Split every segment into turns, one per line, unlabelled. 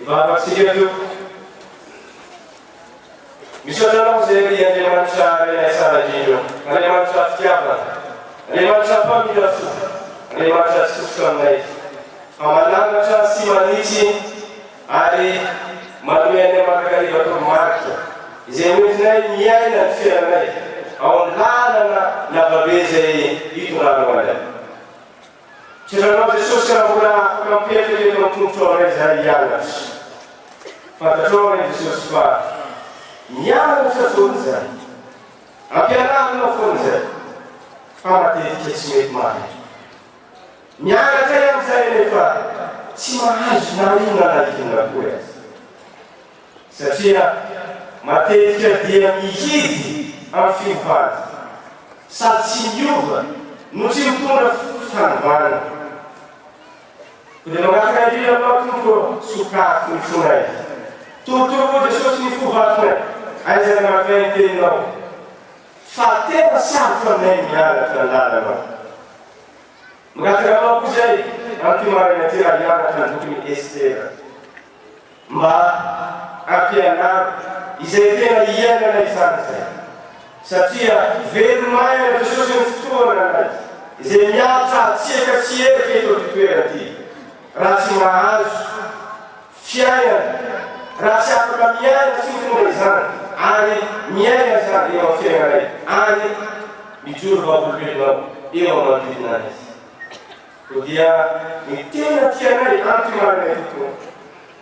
ivavatsika teo misy ohatranao zay Andriamanitra renay tsara indrindra Andriamanitra fitiavana Andriamanitra mpamila fo Andriamanitra tsikotsika aminay fa mananatra sy manitsy ary manome anay mankakariva toromarika izay hoentinay miaina ny fiainanay ao lalana lavabe zay hitondrano anay Tsiranao Jesosy raha mbola afaka mipetraka eto amin'ny tongotro anay zay hianatra fantatrao anay Jesosy fa mianatra foana zay ampianarana foana zay fa matetika tsy mety marina mianatra am'izay nefa tsy mahazo na inona na inona koa azy satria matetika dia mihidy amin'ny fivady sady tsy miova no tsy mitondra fanovana dia magnataka indrindra aminao tompo sokafo ny fonay torotoro Jesosy ny fovatonay aizana mankay ny teninao fa tena sarotra aminay mianatra lalanao magnataka aminao koa zay antymarina ty raha hianatra ny bokiny Estera mba ampianaro izay tena iainanay izany zay satria velomaina Jesosy ny fotoana anay izay miatra tsieka tsy erika eto toerana ty raha tsy mahazo fiainana raha tsy afaka miaina tsy mitondra izany ary miaina zany eo amin'ny fiainanay ary mijoro vavolobelonao eo amanodidina azy dia ny tena tianay antymarinay tokoa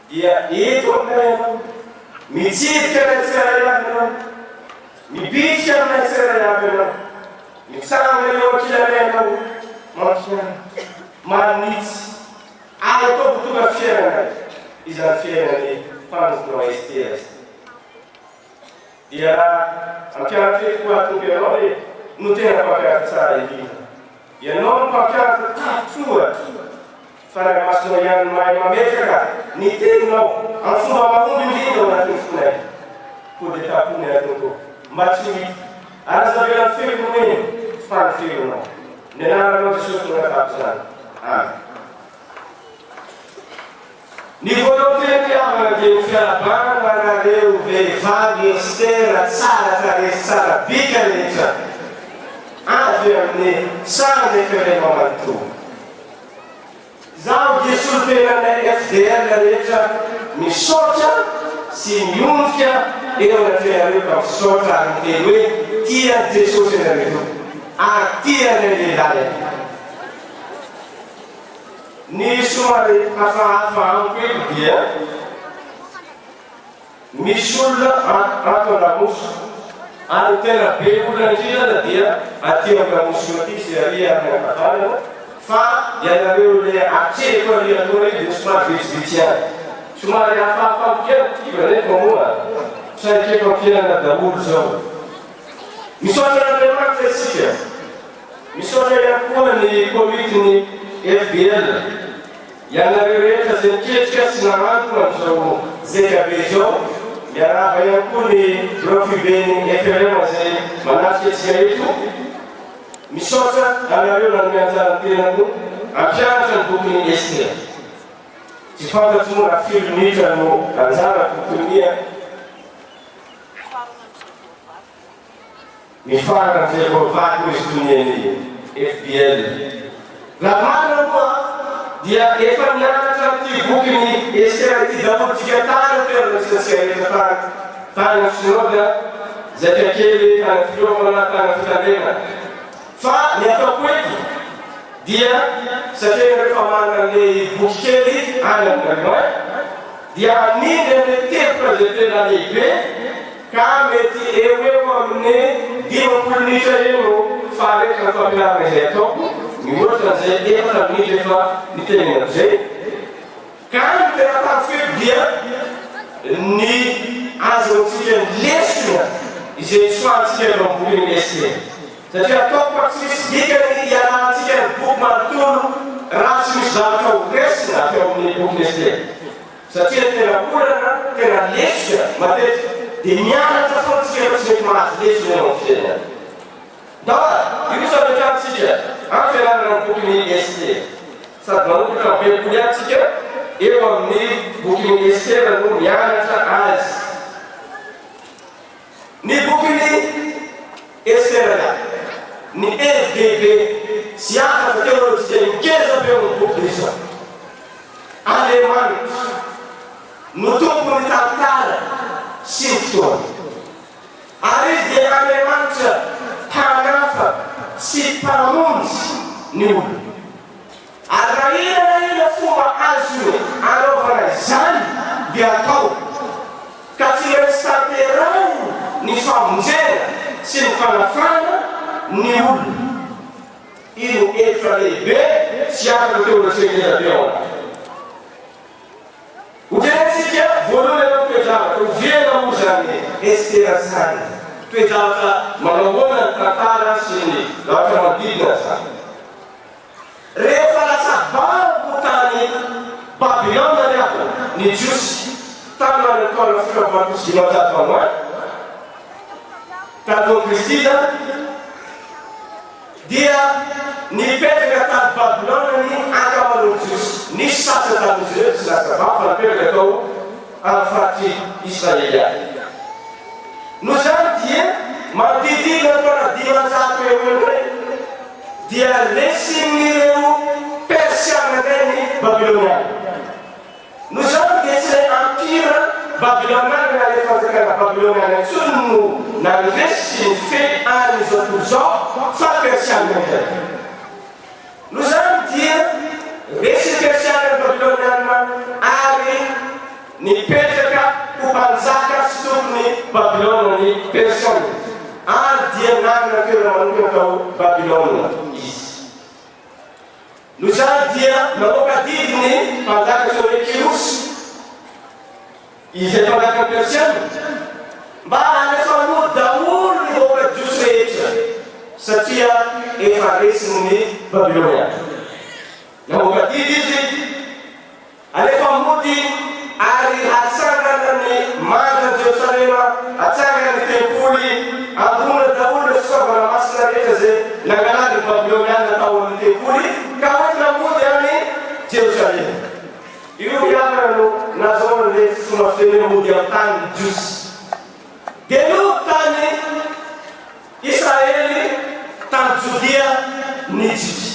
dia eto aminay ianao mitsidika anay tsirairay avy ianao mibitika aminay tsirairay avy ianao mitsanga eo ankilanay ianao mampiana manitsy ary atao botonga fiainanay izany fiainany fanotonao Estera dia ampianatra eto koa atomby ianao hoe no tena mpampianatra tsara indrindra ianao no mpampianatra tapitsoatra fa raha masonao ihany mahay mametraka ny teninao amin'ny fomba mahomby indrindra ao anatin'ny fonay ko dia tapony atonko mba tsy mity ary zavelany felona eny fa ny felonao ny anaranao Jesosy no natapo zany amen ny voalohany tena tiavana dia ho fiarabana anareo vehivavy Estera tsara taresy tsara bika rehetra avy amin'ny samy eferema manontolo zaho dia solotenanay FDL rehetra misaotra sy miondrika eo anatinareo ka misaotra ary miteny hoe tia Jesosy anareo ary tia ny lehilahy ny somary hafahafa amiko eto dia misy olona ato an-dramoso ary tena be olona indrindra dia aty an-dramoso aty sy ary amin'ny akavanana fa ianareo le atreko arianatoa rey dia somary vitsivitsy any somary hafahafa amiko eto tiva nefa moa saikeko ampianana daholo zao misaotra n'Andriamanitra isika misaotra ihany koa ny komitiny FBL ianareo rehetra zay miketrika sy namantona amin'izao zekabe zao miarahaba ihany koa ny rofibeny FRM zay manatrika atsika eto misaotra anareo nanome anjaran-tenako ampianatra ny bokiny Estera tsy fantatry moa raha 7 minitra no anjarako bokonia mifarana zay vaky misy toniany FBL raha marina moa dia efa mianatra ty bokiny Estera ty daholo tsika tany toerana tsika rehetra tany finoda zay kakely tany filovana tany fitandrena fa ny ataoko eto dia satria rehefa manana le boky kely any amin'Andriamanitra dia amindry amin'ny teboka zay tena lehibe ka mety eo amin'ny 20 minitra eo fa rehetra ny fampianarana izay ataoko mihoatra zay efatra minitra efa nitenena zay ka ny tena ataoko eto dia ny azotsika lesona izay soantsika eo amin'ny bokiny Estera satria ataoko fa tsy misy dikany iarahantsika ny boky manontolo raha tsy misy zavatra ho resina teo amin'ny bokiny Estera satria tena olana tena lesona matetika dia mianatra foantsika tsy mety mahazo lesona eo amin'ny fiainana dawa io sabetransika amin'ny fianarana ny bokiny Estera sady manombotra be poliatsika eo amin'ny boky Estera no mianatra azy. Ny boky Estera ny FDB sy afaka teolojia ngeza be amin'ny boky izao. Alemanitra no tompony tantara sy ny fotoana. Ary izy dia Andriamanitra mpanafa sy mpamonjy ny olona. Ary raha ina fomba azo anaovana izany dia atao ka tsy maintsy tanterahina ny famonjena sy ny fanafana ny olona. Ino hevitra lehibe sy afaka teolojia ngeza be ao anaty. Ujenetsika voalohany aloha toejavatra oviana moa zany Estera zany. Toejavatra manahoana ny tantara sy ny zavatra manodidina zany. Rehefa lasa babo tany Babilona riako ny Jiosy tamin'ny taona 1900 manoany tamin'ny Kristy zany dia nipetraka tany Babilona ny ankamaroan'ny Jiosy. Nisy sasany tamin'izy ireo tsy lasa babo fa nipetraka tao amin'ny faritry Israeliana. No zany dia manodidina taona 500 eo ireo dia lesin'ireo Persiana reny Babiloniana. No zany dia tsy ilay empira Babiloniana na ilay fanjakana Babiloniana intsony no nandresy sy nifety an'izao tontolo izao fa Persiana zay. No zany dia resy Persiana Babiloniana ary nipetraka ho mpanjaka sy tompony Babilona ny Persiana. Ary dia nanana toerana manokana tao Babilona izy. No zany dia namoaka didiny mpanjaka zao hoe Kirosy izay mpanjaka Persiana mba alefamoa daholo ny vahoaka Jiosy rehetra satria efa resiny ny Babiloniana. Namoaka didy izy alefa-mody ary hatsangana ny mandra Jerosalema, hatsangana ny tempoly, ambonina daholo ny fitaovana masina rehetra zay nangalady ny Babiloniana tao amin'ny tempoly ka ohatrana mody amin'ny Jerosalema. Io iavana no nazahoana le fomba fiteny mody amin'ny tany Jiosy. Dia io tany Israely tany Jodia ny Jiosy.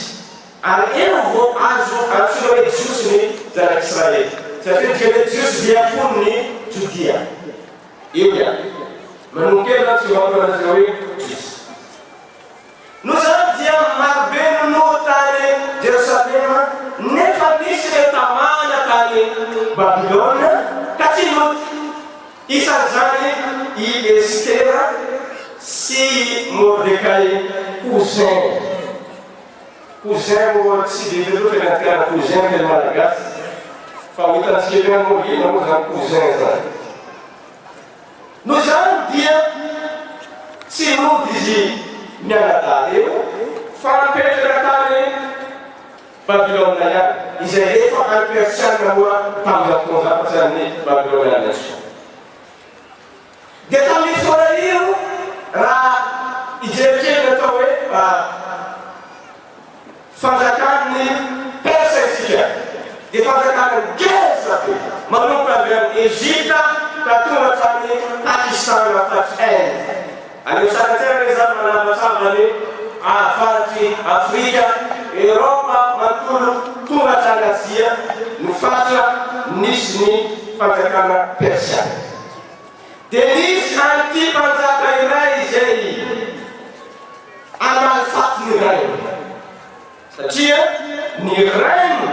Ary eo vao azo antsoina hoe Jiosy ny zanak'Israely. Satria dikany Jiosy dia pon'ny Jodia. Io ihany. Manonkely tsy hoantoana azy hoe Jiosy. No zany dia marobe no tany Jerosalema nefa misy le tamana tany Babilona ka tsy loty. Isan'izany i Estera sy Mordecai cousin. Cousin moa tsy dia loatra fiantikana cousin teny malagasy. Fa hitantsika eny moa ina moa zany cousin zany. No zany dia tsy mody izy mianadahy eo fa nipetraka tany Babilona ihany izay rehefa any Persiana moa tamin'izao fotoana zany Babiloniana izy. Dia tamin'ny fotoana io raha ijerekerina atao hoe fanjakan'ny Persa isika dia fanjakana ngeza be manomboka avy amin'ny Ezipta ka tonga hatrany Pakistan na faritry Inde. Anio sanatsara re zany manavatsavany faritry Afrika, Europa manontolo tonga hatrany Azia no fatra nisy ny fanjakana Persiana. Dia nisy an'ity mpanjaka iray izay amalifaty ny rainy. Satria ny rainy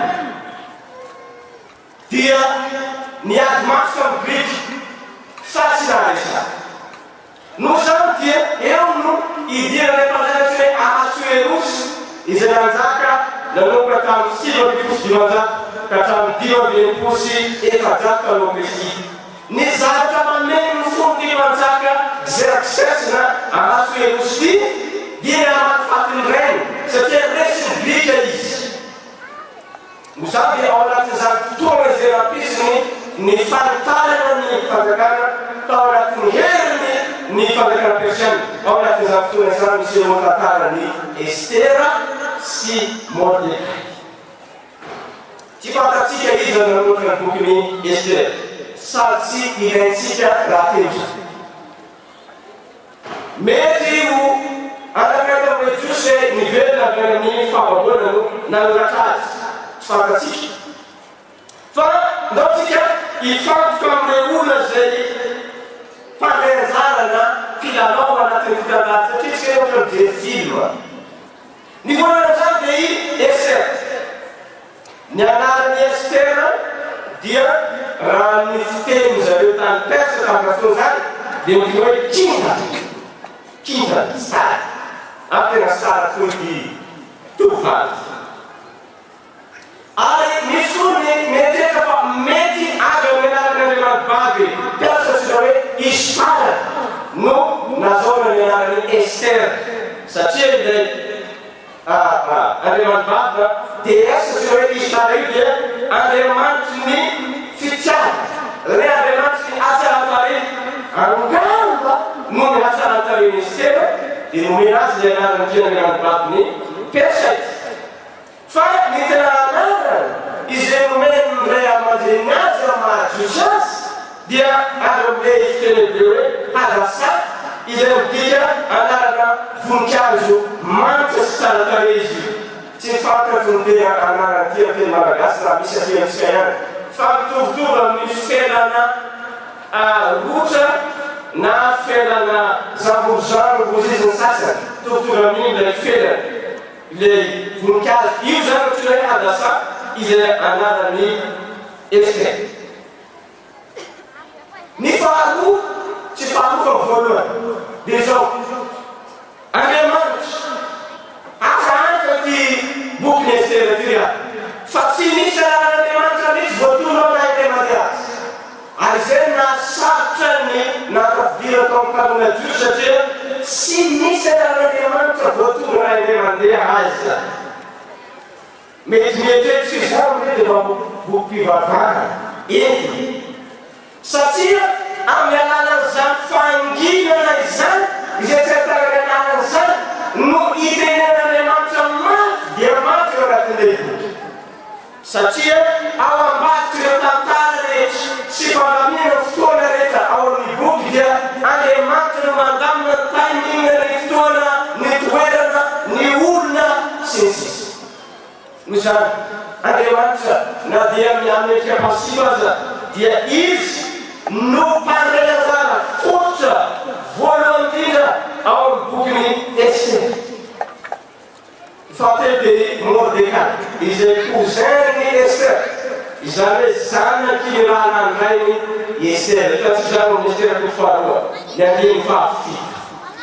dia niady mafy amin'ny Grika sa tsy naresaka. No zany dia eo no idirana mpanjaka hoe Ahasuerus izay nanjaka nanomboka tamin'ny 700 ka hatramin'ny 500 taloha Kristy. Ny zavatra mameno ny fony mpanjaka Xerxes na Ahasuerus ity dia amalifaty ny rainy satria resy ny Grika izy. No zany dia ao anatin'izany fotoana izay nampisiny ny fanitarana ny fanjakana tao anatin'ny heriny ny fanjakana Persiana. Ao anatin'izany fotoana izany misy ireo tantara ny Estera sy Mordecai. Tsy fantatsika izy nanomboka ny bokyny Ester sady tsy ilaintsika raha teo zany. Mety io anakata hoe Jiosy nivelona avy amin'ny fahabolana no nanoratra azy tsy fantatsika. Fa ndaotsika hifantoka amin'ny olona zay fandanjana na filalao anatin'ny fitantara satria tsika ohatra mijery film. Ny voalohany zany dia i Ester. Ny anaran'ny Ester dia raha ny fiteny zareo tany Persa tamin'ny fotoana zany dia midika hoe kinta sara. Ary tena sara toy tovovavy. Ary misy koa ny mieritreritra fa mety avy amin'ny anaran'Andriamanitra bavy Persa sina hoe Ishara no nazaona ny anaran'ny Ester satria ilay Andriamanitra bavy DS sina hoe Ishara io dia Andriamanitry ny fitiavana. Ilay Andriamanitry ny hatsaran-tarehy angamba no ny hatsaran-tarehin'ny Ester dia nomena azy ilay anarany dia Andriamanitra bavy ny Persa. Fa ny tena anarany izay nomena ray aman-dreny azy amahajiosy azy dia avy amin'ilay fitenebe hoe Hadasa izay midika anarana voninkazo manitra sy tsara tarehy izy io. Tsy fantatra ny tena anarany ty amin'ny teny malagasy raha misy afiantsika ihany. Fa mitovitovy amin'ny felana rotra na felana zamborizano rozizy ny sasany mitovitovy amin'iny ilay felana ilay voninkazo io zany ohatry hoe Hadasa izay anarany Ester. Ny faharoa tsy faharoa fa voalohany dia zao Andriamanitra asa ty boky ny Ester ty fa tsy nisy anara'Andriamanitra misy voatolo an'Andriamanitra azy. Ary zay nasarotra ny natafidira tao amin'ny kanona Jiosy satria tsy nisy anara'Andriamanitra voatolo an'Andriamanitra azy. Mety mietretsika izany hoe dia bokim-pivavahana ety satria amin'ny alalan'izany fanginana izany izay tsy ahitana alalan'izany no itenen'Andriamanitra mafy dia mafy eo anatin'ilay boky. Satria ao ambadika ireo tantara rehetra sy fandaminana fotoana rehetra ao amin'ny boky dia Andriamanitra no mandamina ny taimina ny fotoana, ny toerana, ny olona sy ny sisa. Noho izany Andriamanitra na dia amin'ny endrika pasiva aza dia izy no mpandray anjara fototra voalohany indrindra ao amin'ny bokyny Ester. Fatelo dia Mordecai izay cousin-ny Ester, izany hoe zanaky ny raha nandrainy Ester. Hitantsika zany amin'ny Ester ny faharoa ny andiny fahafito.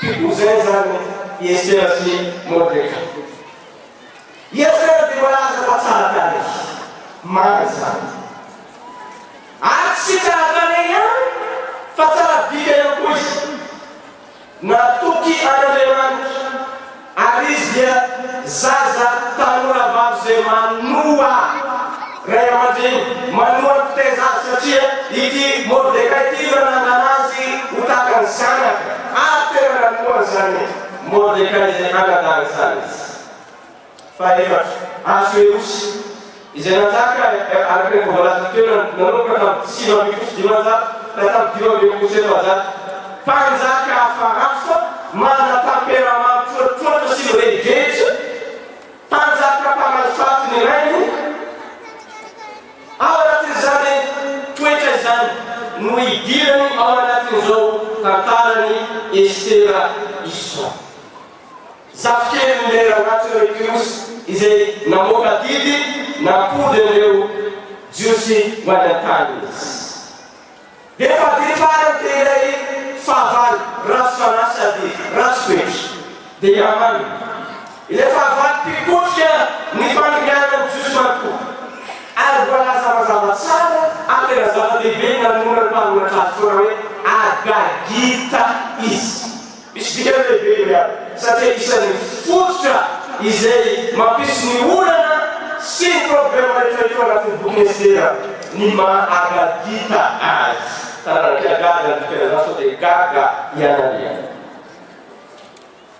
Ty cousin zany Ester sy Mordecai. Ester dia malaza fa tsara tarehy marina zany. Ary tsy tsara tarehy ihany fa tsara bika ihany koa izy. Natoky an'Andriamanitra ary izy dia zaza tanora vavy zay manoa ray aman-dreny, manoa ny fiteza azy satria ity Mordecai ity nanangana azy ho tahaka ny zanaka. Tena nanoa zany Mordecai zay anadana zany. Faefatra azo Eosy izay nanjaka araky ny voalaza teo nanomboka tamin'ny 5:dimanjato ka tamin'ny 5:17 mpanjaka hafahafa mana tamperamento trotro sy miregetsa, mpanjaka mpamalifaty ny rainy. Ao anatin'izany toetra izany no idirany ao anatin'izao tantarany Ester izao. Zafikely ny lera anatin'ireo Eosy izay namoaka didy nampody an'ireo Jiosy ho any an-tany izy. Dia fadirifarany dia ilay fahavalo ratsy fanahy sady ratsy toetra dia Hamany. Ilay fahavalo mpikotrika ny fananganany Jiosy manontolo. Ary voalaza mazava tsara tena zava-dehibe nanomana ny mpanoratra azy foana hoe Agagita izy. Misy dikany lehibe io satria isan'ny fototra izay mampisy ny olana sy ny problema rehetra io anatin'ny boky Ester ny ma-Agagita azy. Tanàna Kiagaga ny dikany zany sao dia gaga ianarena.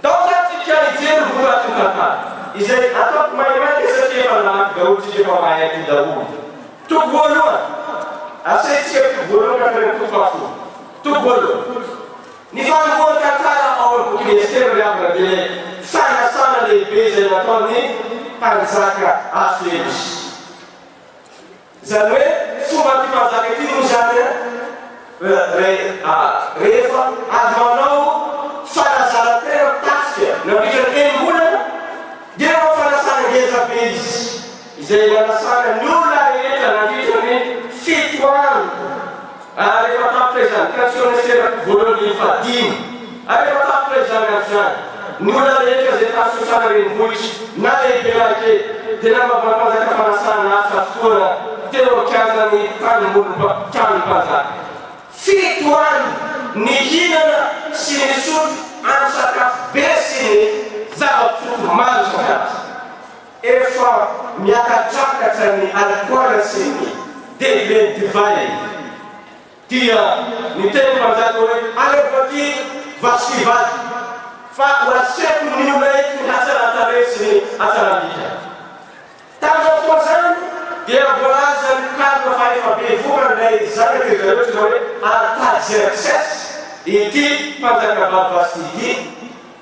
Donc tsika hijery voalatiny tantara izay ataoko maimaiky satria efa nanampy daholo tsika efa mahay ty daholo. Toko voalohany asaitsika toko voalohany ka tena toko fafolo. Toko voalohany ny fanomboany tantara ao amin'ny boky Ester riavana dia fanasana lehibe izay nataony mpanjaka Asuerus. Zany hoe fomba ty mpanjaka ity moa zany rehefa azy manao fanazara-tena tasika nandritra tenibolana dia manao fanasana ngeza be izy izay manasana ny olona rehetra nandritra ny 7 andro. Rehefa tapitra izany kansiona serako voalohany ny fadimy rehefa tapitra izany am'izany ny olona rehetra zay tasosana renivohitry na lehibe rake dia namavampanjaka fanasana asa fotoana teo akiazany trano mpanjaka 7 andro ny hinana sy ny sotro any sakafo be sy ny zava-pisotro maro sakafo efa miakatrakatra ny alcool sy ny degré divay dia ny teny mpanjaka hoe alefa ty vasivady fa oaseko ny olona eky ny hatsaratare sy ny hatsaradika. Tamin'izao fotoana zany dia voalaza ny kadina fa efa be vokany ilay zanaky zareo hoe Artaxerxes ity mpanjaka vavasy ity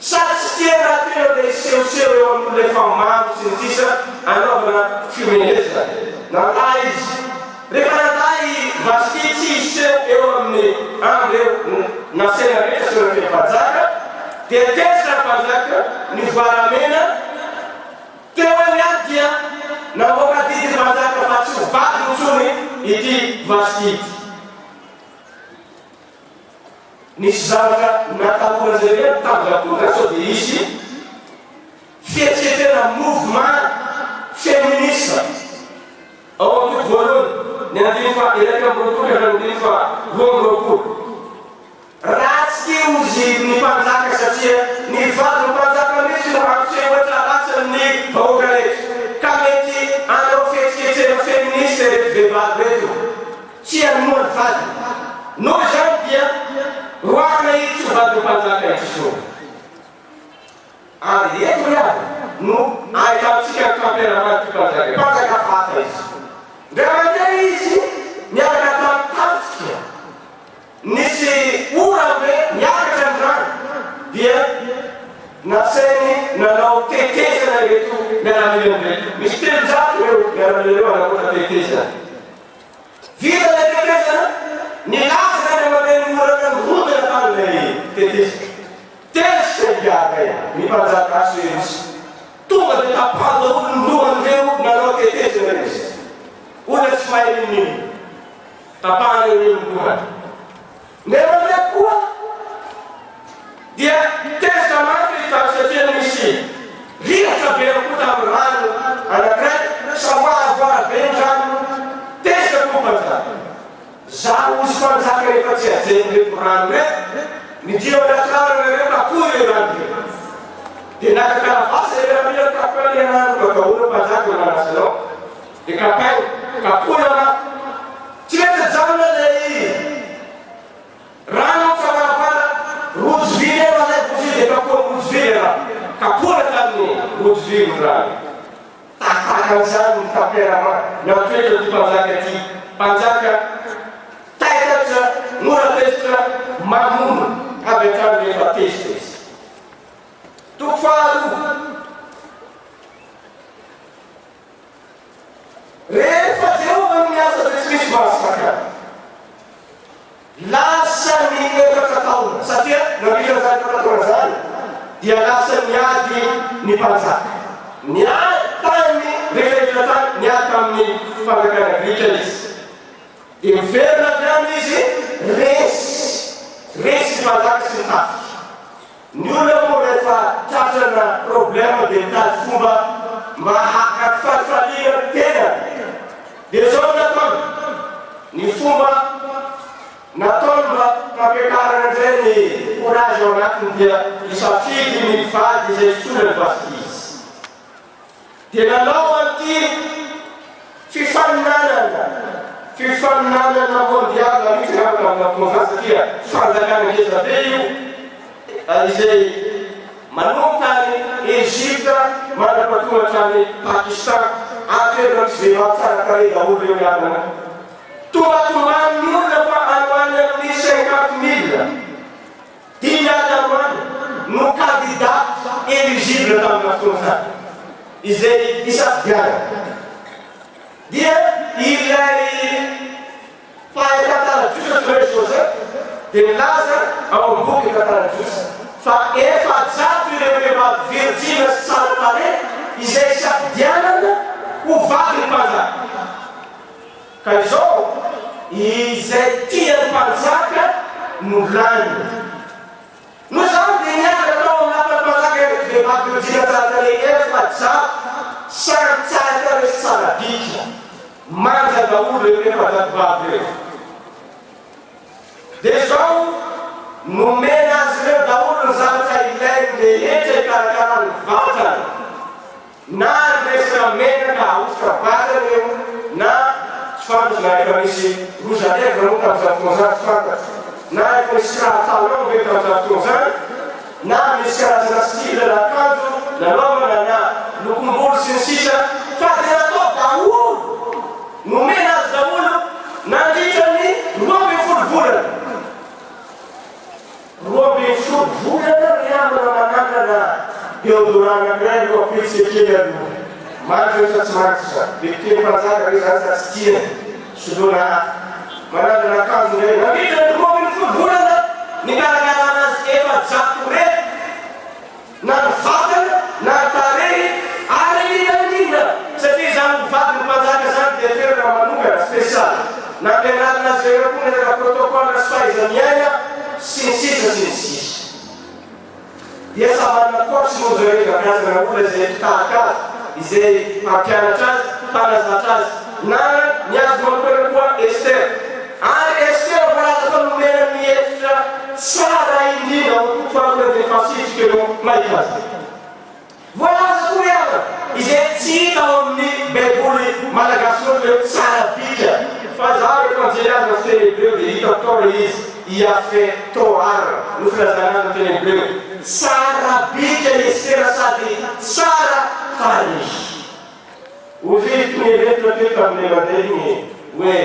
sady tsy tia raha tena ilay sehoseho eo amin'ilay famando sy ny sisa anaovana fimeneza nandaa izy. Rehefa nanday vasy ity tsy iseho eo amin'ny amreo nasena rehetra sy reo mpanjaka dia tesitra mpanjaka ny voaramena teo any any dia namoaka didy mpanjaka fa tsy vady ntsony ity vasy ity. Nisy zavatra natahora zay reo tamizakona sao dia isy fieritreretana mouvement féministe ao amin'ny voalohany ny andiny fa iraky amroapolo ka andiny fa roa amroapolo. Raha tsy ozy ny mpanjaka satria ny vady ny mpanjaka misy no hampiseho ohatra latsany ny vahoaka rehetra ka mety anao fietsiketsena féministe reto vehivavy reto tsy anoany vady noho zany dia roana ity vady ny mpanjaka ity so ary eto riavy no ahitatsika ny tempéramanty mpanjaka fata izy ndramandray izy miaraka tamin'ny tafika nisy orambe miakatra ny rano dia nasainy nanao tetezana reto miaramileny reto misy telonjato eo miaramireo anakota tetezana vita lay tetezana ny lasana ny amameny orana ny rodana tamin'ilay tetezana tesika iaka ny mpanjaka Asuerus tonga dia tapahana olo ny lohan'ireo nanao tetezana izy olona tsy mahay mininy tapahana eo lohany. Nefa koa dia testamento ita satria misy rihatra be koa tamin'ny rano anankiray samoavoara be ny rano testa koa mpanjaka zaho ozy mpanjaka rehefa tsy ajeny reto rano reto midio anatrarana reo kapoy re rano reo dia nakakarafasa eramila kapoy rano bakaona mpanjaka manasanao dia kapoy ana tsy mety janona lay rano favarapara rojo vily eo alay vozy dia kapoa rojo vily rano kapoana tamin'ny rojo vily ny rano takakan'izany ny tamperama natoetra ty mpanjaka ty mpanjaka taitatra mora tesitra mamono avy atrano rehefa tesitra izy. Toko faharoa rehefa Jehovah miasa dia tsy misy masaka lasa ny efatra taona satria nandritra zany efatra zany dia lasa miady ny mpanjaka miady tany rehetra tany miady tamin'ny fanjakana grika izy dia miverina avy any izy resy mpanjaka sy mitafika. Ny olona moa rehefa tratrana problema dia mitady fomba mahakaky falifaliana tena dia zao nataony ny fomba nataony mba mampiakarana zay ny courage ao anatiny dia isafidy ny vady izay sola ny vasy izy dia nanao an'ity fifaninanana mondial mihitsy raha satria fanjakana ngeza be io izay manomboka any Egypte mandrapatonga hatrany Pakistan atoerana tsy vehivavy tsara kare daholo reo miavana tombatombany ny olona fa anoany amin'ny 50 000 dimy ady anoany no candidat éligible tamin'ny fotoana zany izay isafidiana dia ilay fahitantara Joseph Joseph dia milaza ao amin'ny boky tantara Joseph fa efa 100 ireo vehivavy virgine sy tsara tarehy izay isafidianana ho vavy ny mpanjaka ka izao izay tiany mpanjaka no lany no zany dia niaga atao amin'ny lapan'ny mpanjaka vehivavy virgine tsara tarehy efa 100 samy tsara tarehy sy tsara bika manja daholo reo rehefa zatovavy reo dia zao nomena azy reo daholo ny zavatra ilainy rehetra ikarakarany vatana na resaka menaka ahosotra vatana eo na tsy fantatry na efa misy rojalevre moa tamin'izany fotoana zany tsy fantatry na efa misy karatalon ve tamin'izany fotoana zany na misy karazana style akanjo nanaovana na lokombolo sy ny sisa fa dia natao daholo nomena azy daholo nandritrany 12 volana 12 volana riamana manangana deodorana ankiray no apetsy kely aloha maro sa tsy maritra sa dia teny mpanjaka re zany sa tsy tiany soloana manangana akanjo ray nandritrany 12 volana nikarakarana azy efa 100 re na ny vatana na ny tarehy ary ninanina satria zany mivady ny mpanjaka zany dia toerana manokana spesialy na ampianarina azy reo koa resaka protocole sy fahaiza-miaina sy ny sisa sy ny sisa dia samanana korsy moa zao rehefa karazana olona izay mpitahaka azy izay mampianatra azy mpanazatra azy na niazo manokana koa Ester ary Ester voalaza fa nomena mihevitra tsara indrindra ho tokofaharoana dia fasitsika eo mahita azy voalaza koa iavana izay tsy hita ao amin'ny baiboly malagasy olo reo tsara bika fa zaho rehefa anjery azy na fiteny hebreo dia hita toro izy iafe toar no filazana azy teny hebreo tsara bika Ester sady tsara tarehy ozy tony eretina teo tamin'ny mandeha igny hoe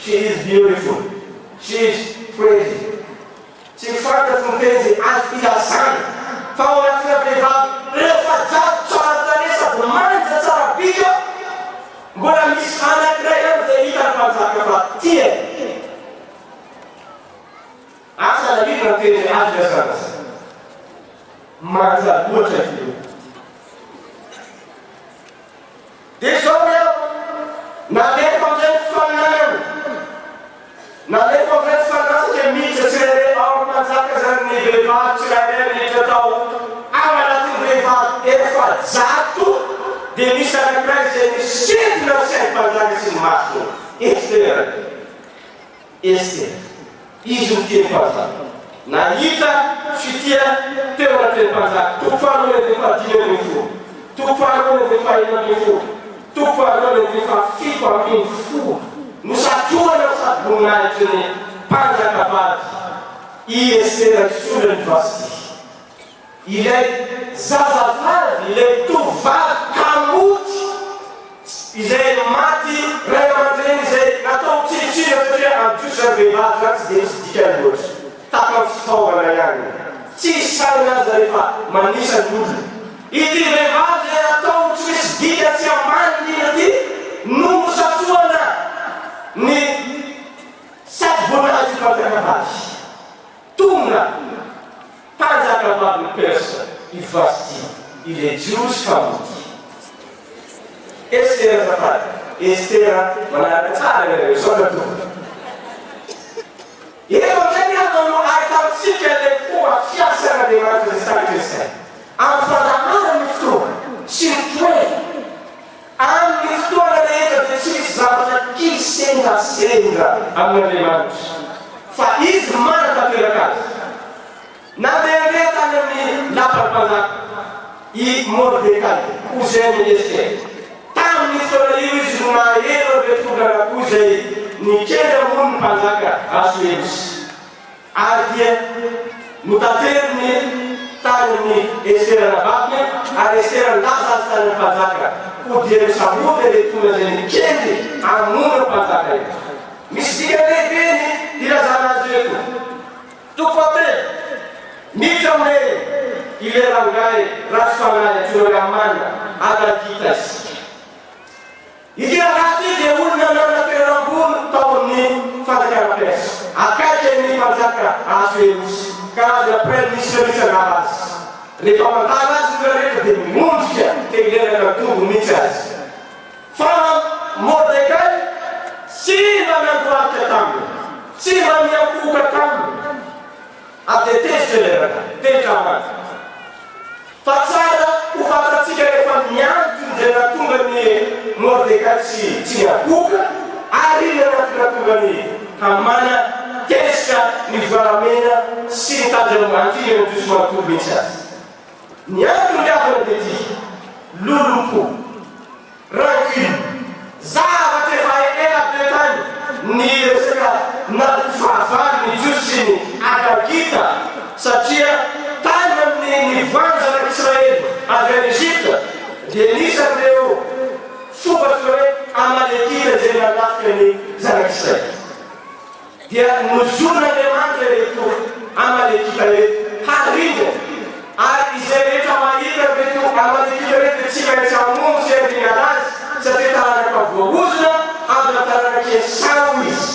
she is beautiful she is pretty tsy fantatry miteny zay azo ilazana fa ao anatina vehivavy rehefa jato tsara tarehy sady manja tsara bika mbola misy anankiray any zay hitany mpanjaka fa tiany asa lalina ny teny azo ilazana sa manja loatra ty dia zao reo nalefa amizay fifaninanana nalefa amizay fifaninana satria miditra tsirairay ao mpanjaka zany ny vehivavy tsirairay miditra atao ao anatin'ny vehivavy efa 100 dia misy anankiray zay ny sentina sainy mpanjaka sy ny maso Ester Ester izy no tiany mpanjaka nahita fitia teo anatin'ny mpanjaka toko faharoana dia fa 10 toko faharoana dia fa 11 toko faharoana dia fa 17 no satroana sady voninahitry ny mpanjaka vady i Ester solany vasity ilay zazavavy ilay tovavy kamoty izay maty ray aman-dreny izay natao tsiritsira satria androsa vehivavy zany tsy dia misy dikany loatra taka fitaovana ihany tsisy sarina azy rehefa manisany olona ity vehivavy zay natao tsy misy dika tsy ambany lina ty no satroana ny sady voninahitry mpanjakavavy tongna mpanjakavavy ny persa i Vasti ilay jiosy kamoty Ester zafady Ester manaraka tsara nareo saona tombo efa amizay niavano ahitatsika ilay fomba fiasan'Andriamanitra zay takitra izay amin'ny fanahara ny fotoana sy ny toerana amin'ny fotoana rehetra dia tsy misy zavatra kisendrasendra amin'Andriamanitra fa izy mana-tanteraka azy nandehandeha tany amin'ny lapan'ny mpanjaka i Mordekay ouzeny Ester tamin'ny fotoana io izy no naheno le tongana koa izay nikely ambony ny mpanjaka Asuerus ary dia notateriny tany eserana babiny ary eseran-daza azy tany mpanjaka ko dia samody le tonga zay ny kely amona mpanjaka io misy dika lehibeny ilazana azy eto tokofate miditra aminay ilerangay rasy fanahy atsoramanina agagita isika ity rahaty dia olona nanatoerambony taon'ny fanjakaram-piasa akaiky ny mpanjaka azo erosy karazana prémisy azy rehefa mandala azy ny rehetra dia mimondrika te ilerana tombo mihitsy azy fa Mordekay tsy mba miandoarika taminy tsy mba miakoka taminy ade tezitra lerana tezitra amazy fa tsara ho fantatsika rehefa miantony zay natonga ny Mordekay tsy miakoka ary natonga ny Hamana tezitra ny voaramena sy ny tanjanomanty ny androso manontolo mihitsy azy ny antony avana dia ty lolompo rancune zavatra efa ela be tany ny resaka nafahavany ny jiosy sy ny Agagita satria tany amin'ny voanja an'Israely avy any Egypte dia nisan'ireo fokatsy hoe Amalekita zay nanafika ny zanak'Israely dia nozon'Andriamanitra reto Amalekita reto harindra ary izay rehetra mahita reto Amalekita reto tsy maintsy hamono sy andingana azy satria taranaka voaozona amina taranaka Esau izy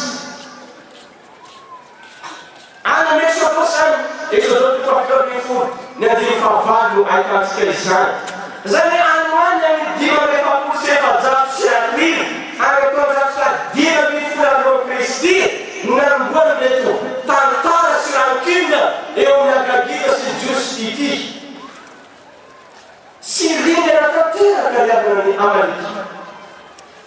ana mesy aposany Exode 34 ny andiny fahavalo ahitansika izany zany anoany amin'ny 5,700 sy arivo ary atao 7,500 Kristy namboana reto tantara sy rancune eo amin'ny Agagita sy jiosy ity sy rindana tanteraka iavana ny Amalekita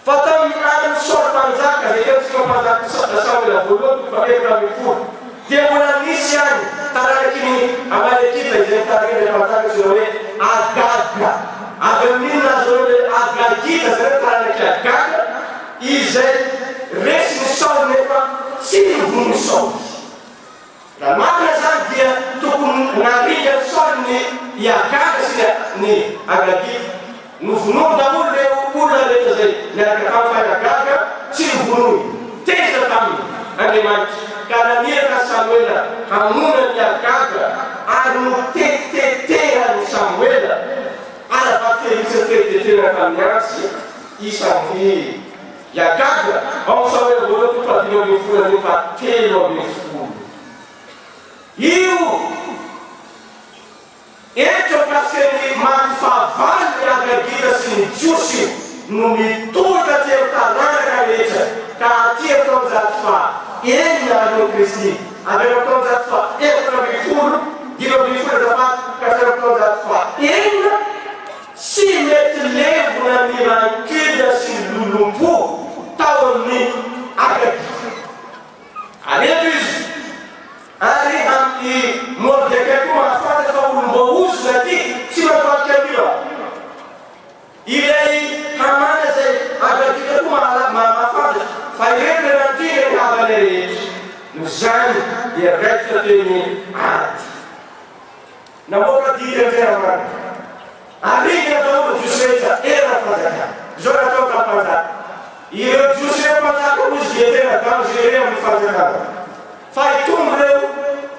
fa tamin'ny andron'ny Saoly mpanjaka zay tetsika mpanjaka Samuela voalohany 1:10 dia mbola nisy any taranaky ny Amalekita izay taranaky mpanjaka zay hoe Agaga avy amin'inona azy hoe Agagita zay taranaky Agaga izay resin'ny Saoly nefa tsy nivony Saoly raha marina zany dia tokony naringa Saoly ny Agaga sy ny Agagita novonomy daholo le olona rehetra zay niaraka tamin'ny Agaga tsy nivonoy teza taminy Andriamanitra ka naniraka Samuela hamona ny Agaga ary no tetiteterany Samuela arabateritsetetena tamin'ny azy isan'ny Agaga ao Samuela voalohany 5:10 fa 3:10 io eto kasika ny mampifahavany ny Agagita sy ny jiosy no mitohitra ty amin'ny taranaka rehetra ka aty ataonjato fa enina no Kristy avy ataonjato fa 5:10 ka ataonjato fa enina sy mety levona ny rancune sy ny lolompo taon'ny Agagita areto izy ary amin'ny Mordekay koa mahafantatra fa olom-boaozona ty tsy mahafaty amio ilay Hamana zay Agagita koa mahafantatra fa ireto le rantiry ny havany rehetra no zany dia raitra teny ady namoaka didy amizay Hamana arigna daholo jiosy rehetra erana mpanjaka zao natao tampanjaka ireo jiosy reo mpanjaka ozy dia tena dangereux amin'ny fanjakana fa itombo reo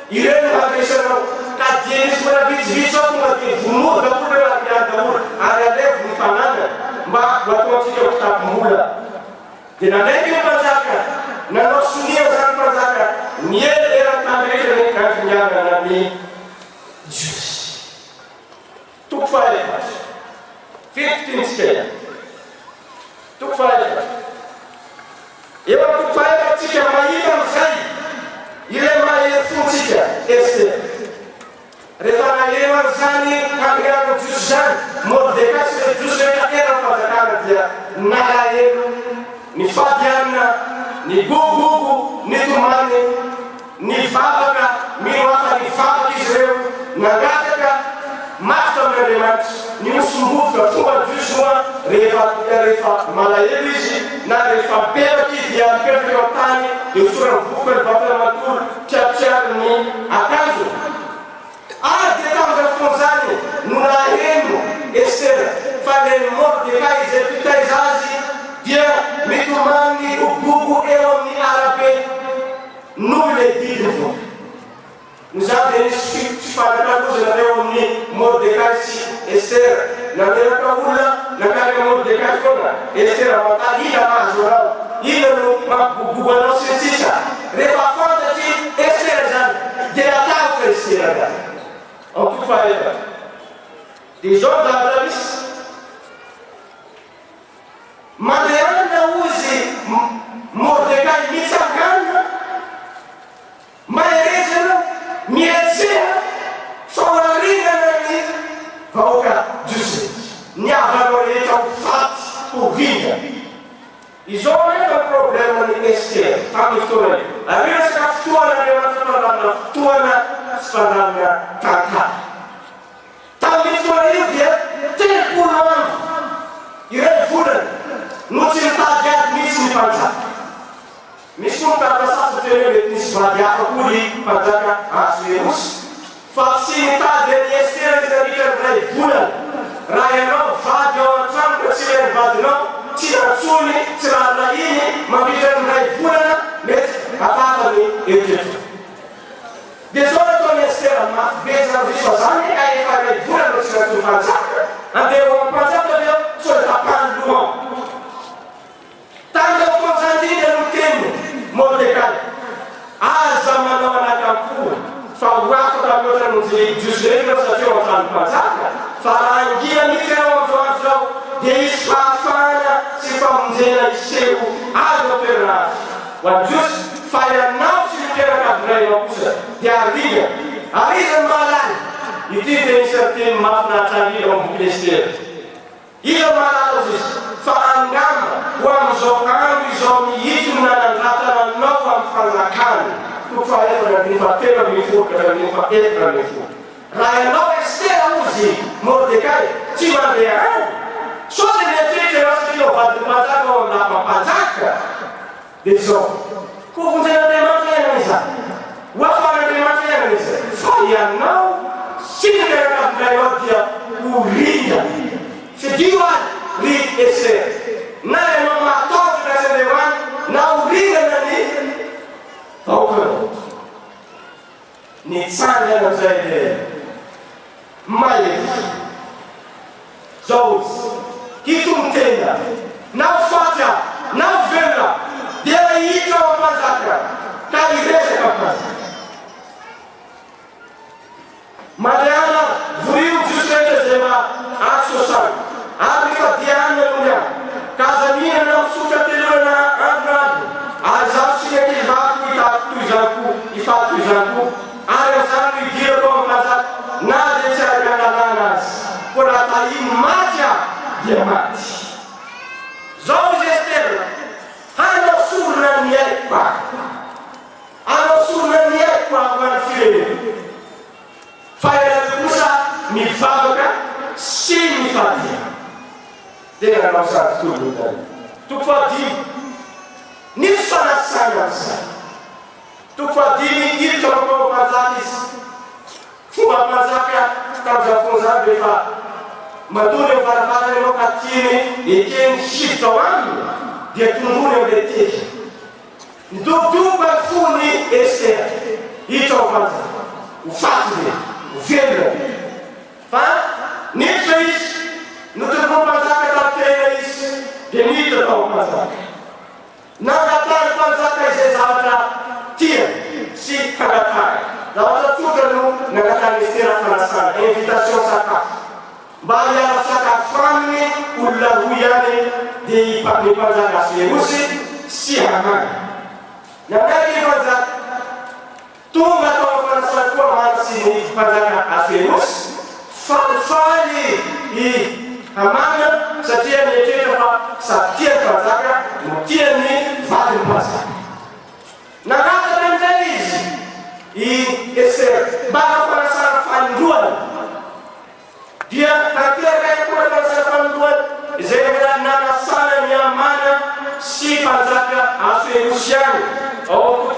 ireo no havesarao ka dia nisy mbola vitsivitsy ao tonga dia vonoa daholo reo ariany daholo ary alevo ny fananana mba ataontsika ho tapim-bola dia nanaiky io mpanjaka nanao sonia zany mpanjaka niely eran-tany rehetra ny andrinianana ny jiosy toko fahaefatra fitotintsika toko fahaefatra eo amin'ny toko fahaefatra tsika mahita amizay ilay mahefontsika Ester rehefa naheno zany andrianako jiosy zany Mordekay sy le jiosy rehetra erana fanjakana dia nalahelo ny fadianina ny gogogo ny tomany ny vavaka mino hafa ny vavaka izy reo nangataka mafy tamin'Andriamanitra ny mosombovoka fomba jiosy moa rehefa malahelo izy na rehefa petraky izy dia mipetraka eo an-tany dia hosorany vovoka ny vatana matory tiapiary ny akanjo ary dia tamin'izay fonzany nolaheno Estera fa le Mordecai izay mpitaiza azy dia mitomany ogogo eo amin'ny arabe noho le didiny fo. Zany dia nisy fifanakaloza eo amin'ny Mordecai sy Estera. Nameraka olona nakaraka Mordecai foana. Estera mantany ina mahazo anao, ina no mampigogogo anao sy ny sisa. Rehefa fantatry Estera zany dia atahotra Estera zany. Ao toko fahaefatra. Dia izao zavatra misy mandehana ozy Mordecai mitsangana maherezana mietseha fahorarinana ny vahoaka Joseph niavanao rehetra ho faty ho hinga. Izao nefa problème ny Estera tamin'ny fotoana io. Ary resaka fotoana Andriamanitra fotoana sy fandamina tantara. Tamin'ny fotoana io dia 3 andro iray volana no tsy mitady ady misy ny mpanjaka. Misy koa mitady sasy teny mety nisy vady hafa koa ny mpanjaka Ahasverosy. Fa tsy mitady ny Estera izy nandritra ny iray volana. Raha ianao vady ao an-trano ka tsy ilay vadinao, tsy ratsony, tsy raha rahiny, mandritra ny iray volana mety atafany eketo. Dia zao ataony Estera mafy be zany fa zany ka efa iray volana tsy ratsony mpanjaka. Andeha ho amin'ny mpanjaka aveo sao tapany lohao. Tanga fonjandrindra no teny Mordecai. Aza manao anakampoa fa ho afaka loatra nonjy Joseph satria ao an-trano mpanjaka. Fa raha angina mitsy eo amin'izao zao dia isy fahafana sy famonjena iseho azo toerana azy. Ho an'ny Josy fa ianao sy miteraka avirainao kosa dia ariga. Ariga ny mahalala. Ity dia isan'ny teny mahafinaritra ariga ao amin'ny boky Estera. Iza mahalala azy izy fa angamba ho amin'izao andro izao mihitsy ny nanandratrananao amin'ny fanjakany. Toko fahaefatra ny fahatelo amin'ny folo ka amin'ny fahaefatra amin'ny folo. Raha ianao Estera ozy Mordecai tsy mandeha any, sao dia mieritreritra ianao satria vadiny mpanjaka ao amin'ny lampa-mpanjaka. Dia izao koa vonjen'Andriamanitra ianao izany, ho afan'Andriamanitra ianao izany. Fa ianao sy ny fianakavianao ao dia ho ringa. Tsy dio any ry Estera. Na ianao mataotry kasy andeo any, na ho ringana ny vahoakanao. Nitsanga ianao izay dia mahery. Zao izy hitomotena na ho faty aho na ho velona dia hiditra ao am-mpanjaka ka hiresaka mpanjaka. Mandehana vorio Joseph zay asosany ary rehefa diany aloha ihany ka aza mihinana misotra telorana androandro ary zaho sy ny ankivako hitako toy zany koa hifaty toy zany koa ary am'izany hidirako ao am-mpanjaka na dia tsy araka angalana azy ko raha tahiny maty aho dia maty. Zao izy Estera hanao sorona ny aiko aho, hanao sorona ny aiko aho ho an'ny firenena. Fa ianao kosa mivavaka sy mifadia. Tena nanao sary tokoa zany. Toko fahadimy nisy fanasana amin'izany. Toko fahadimy hiditra ao mpanjaka izy. Fomba mpanjaka tamin'izao fotoana zany rehefa matory eo varavarana ianao ka tiany ekeny hiditra ao aminy dia tongony eo le teky. Midobodoba ny fony Estera hiditra ao mpanjaka. Ho faty le, ho velona. Fa niditra izy, notoroko mpanjaka tamin-tena izy dia niditra ao mpanjaka. Nangatany mpanjaka izay zavatra tiany sy hangatany. Zavatra tsotra no nangatany Estera fanasana, invitation sakafo. Mba hiala sakafo aminy olona roa ihany dia ny mpanjaka Ahasverosy sy Hamany. Nangaky ny mpanjaka tonga tao fanasana koa Hamany sy ny mpanjaka Ahasverosy. Falifaly i Hamany satria mietreritra fa sady tiany mpanjaka no tiany vadiny mpanjaka. Nangatany amin'izay izy i Estera mba hafanasana fanindroany dia tanteraka koa fanasana fanindroany izay raha nanasana ny Hamany sy mpanjaka Ahasverosy ihany. Ao toko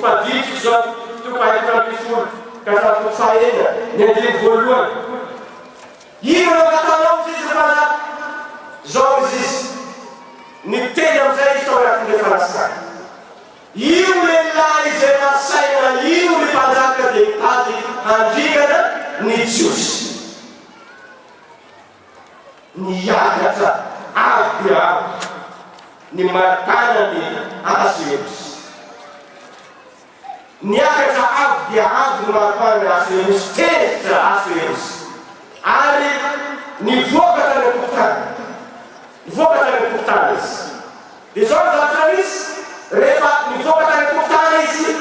fahadimy zao toko fahaefatra ambin'ny folo. katapotsaena ny andiny voalohany ino no katanao izy mpanjaka zao izy ny teny amizay izy tao anatin'le fanasana io lehilahy izay masaina io ny mpanjaka dia mitady handringana ny jiosy niakatra avy dia avy ny marikana ny asoemosy niakatra avy dia avy ny marikana ny asoemosy tezitra asoemosy ary nivoaka tany an-tokotany nivoaka tany an-tokotany izy dia zao zavatra misy rehefa nivoaka tany an-tokotany izy